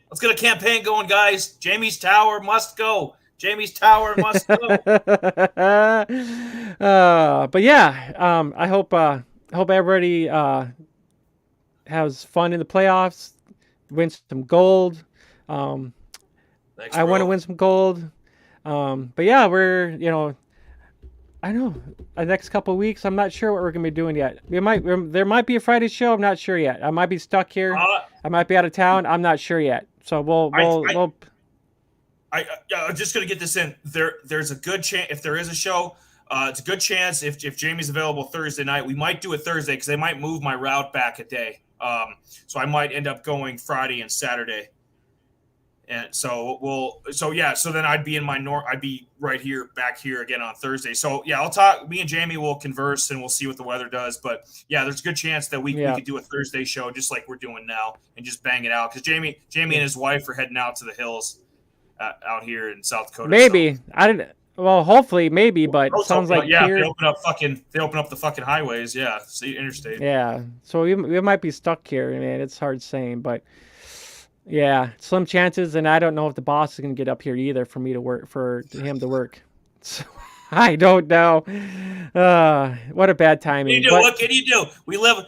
A: Let's get a campaign going, guys. Jamie's Tower must go. Jamie's Tower must go.
B: But I hope everybody has fun in the playoffs, wins some gold.
A: Thanks,
B: I want to win some gold. But we're I know the next couple of weeks. I'm not sure what we're gonna be doing yet. There might be a Friday show. I'm not sure yet. I might be stuck here. I might be out of town. I'm not sure yet. So I'm
A: just gonna get this in. There's a good chance if there is a show. It's a good chance if Jamie's available Thursday night, we might do it Thursday because they might move my route back a day. So I might end up going Friday and Saturday. And so then I'd be I'd be right here, back here again on Thursday. So I'll talk. Me and Jamie will converse and we'll see what the weather does. But there's a good chance that we could do a Thursday show just like we're doing now and just bang it out because Jamie and his wife are heading out to the hills out here in South Dakota.
B: Maybe I didn't. Well, hopefully, maybe, but it sounds like
A: here, they open up the fucking highways. Yeah, see interstate.
B: Yeah, so we might be stuck here, man. It's hard saying, but. Yeah, slim chances, and I don't know if the boss is going to get up here either for him to work. So I don't know. What a bad timing.
A: What can you do? We live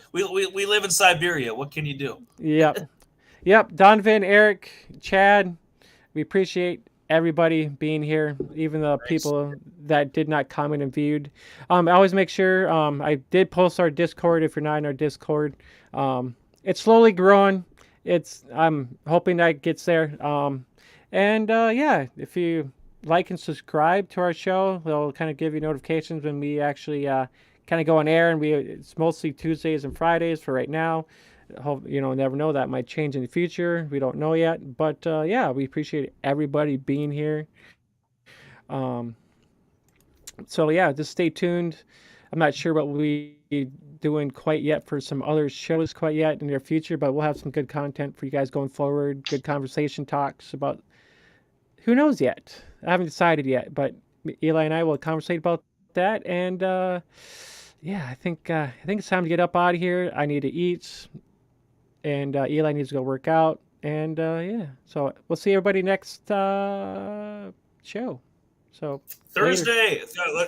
A: in Siberia. What can you do?
B: Yep. Donovan, Eric, Chad, we appreciate everybody being here, even the
A: Thanks.
B: people that did not comment and viewed. I always make sure I did post our Discord if you're not in our Discord. It's slowly growing. I'm hoping that gets there. Yeah, if you like and subscribe to our show, they'll kind of give you notifications when we actually kind of go on air. And it's mostly Tuesdays and Fridays for right now. Hope, never know, that might change in the future. We don't know yet, but yeah, we appreciate everybody being here. So yeah, just stay tuned. I'm not sure what we'll be doing quite yet for some other shows quite yet in the near future, but we'll have some good content for you guys going forward. Good conversation talks about who knows yet. I haven't decided yet, but Eli and I will conversate about that. And yeah, I think it's time to get up out of here. I need to eat, and Eli needs to go work out. And yeah, so we'll see everybody next show. So
A: Thursday,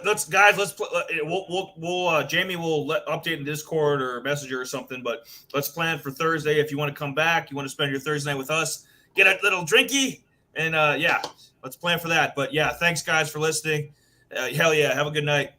A: let's we'll Jamie will update in Discord or Messenger or something, but let's plan for Thursday. If you want to come back, you want to spend your Thursday night with us, get a little drinky, and yeah, let's plan for that. But yeah, thanks guys for listening. Hell yeah, have a good night.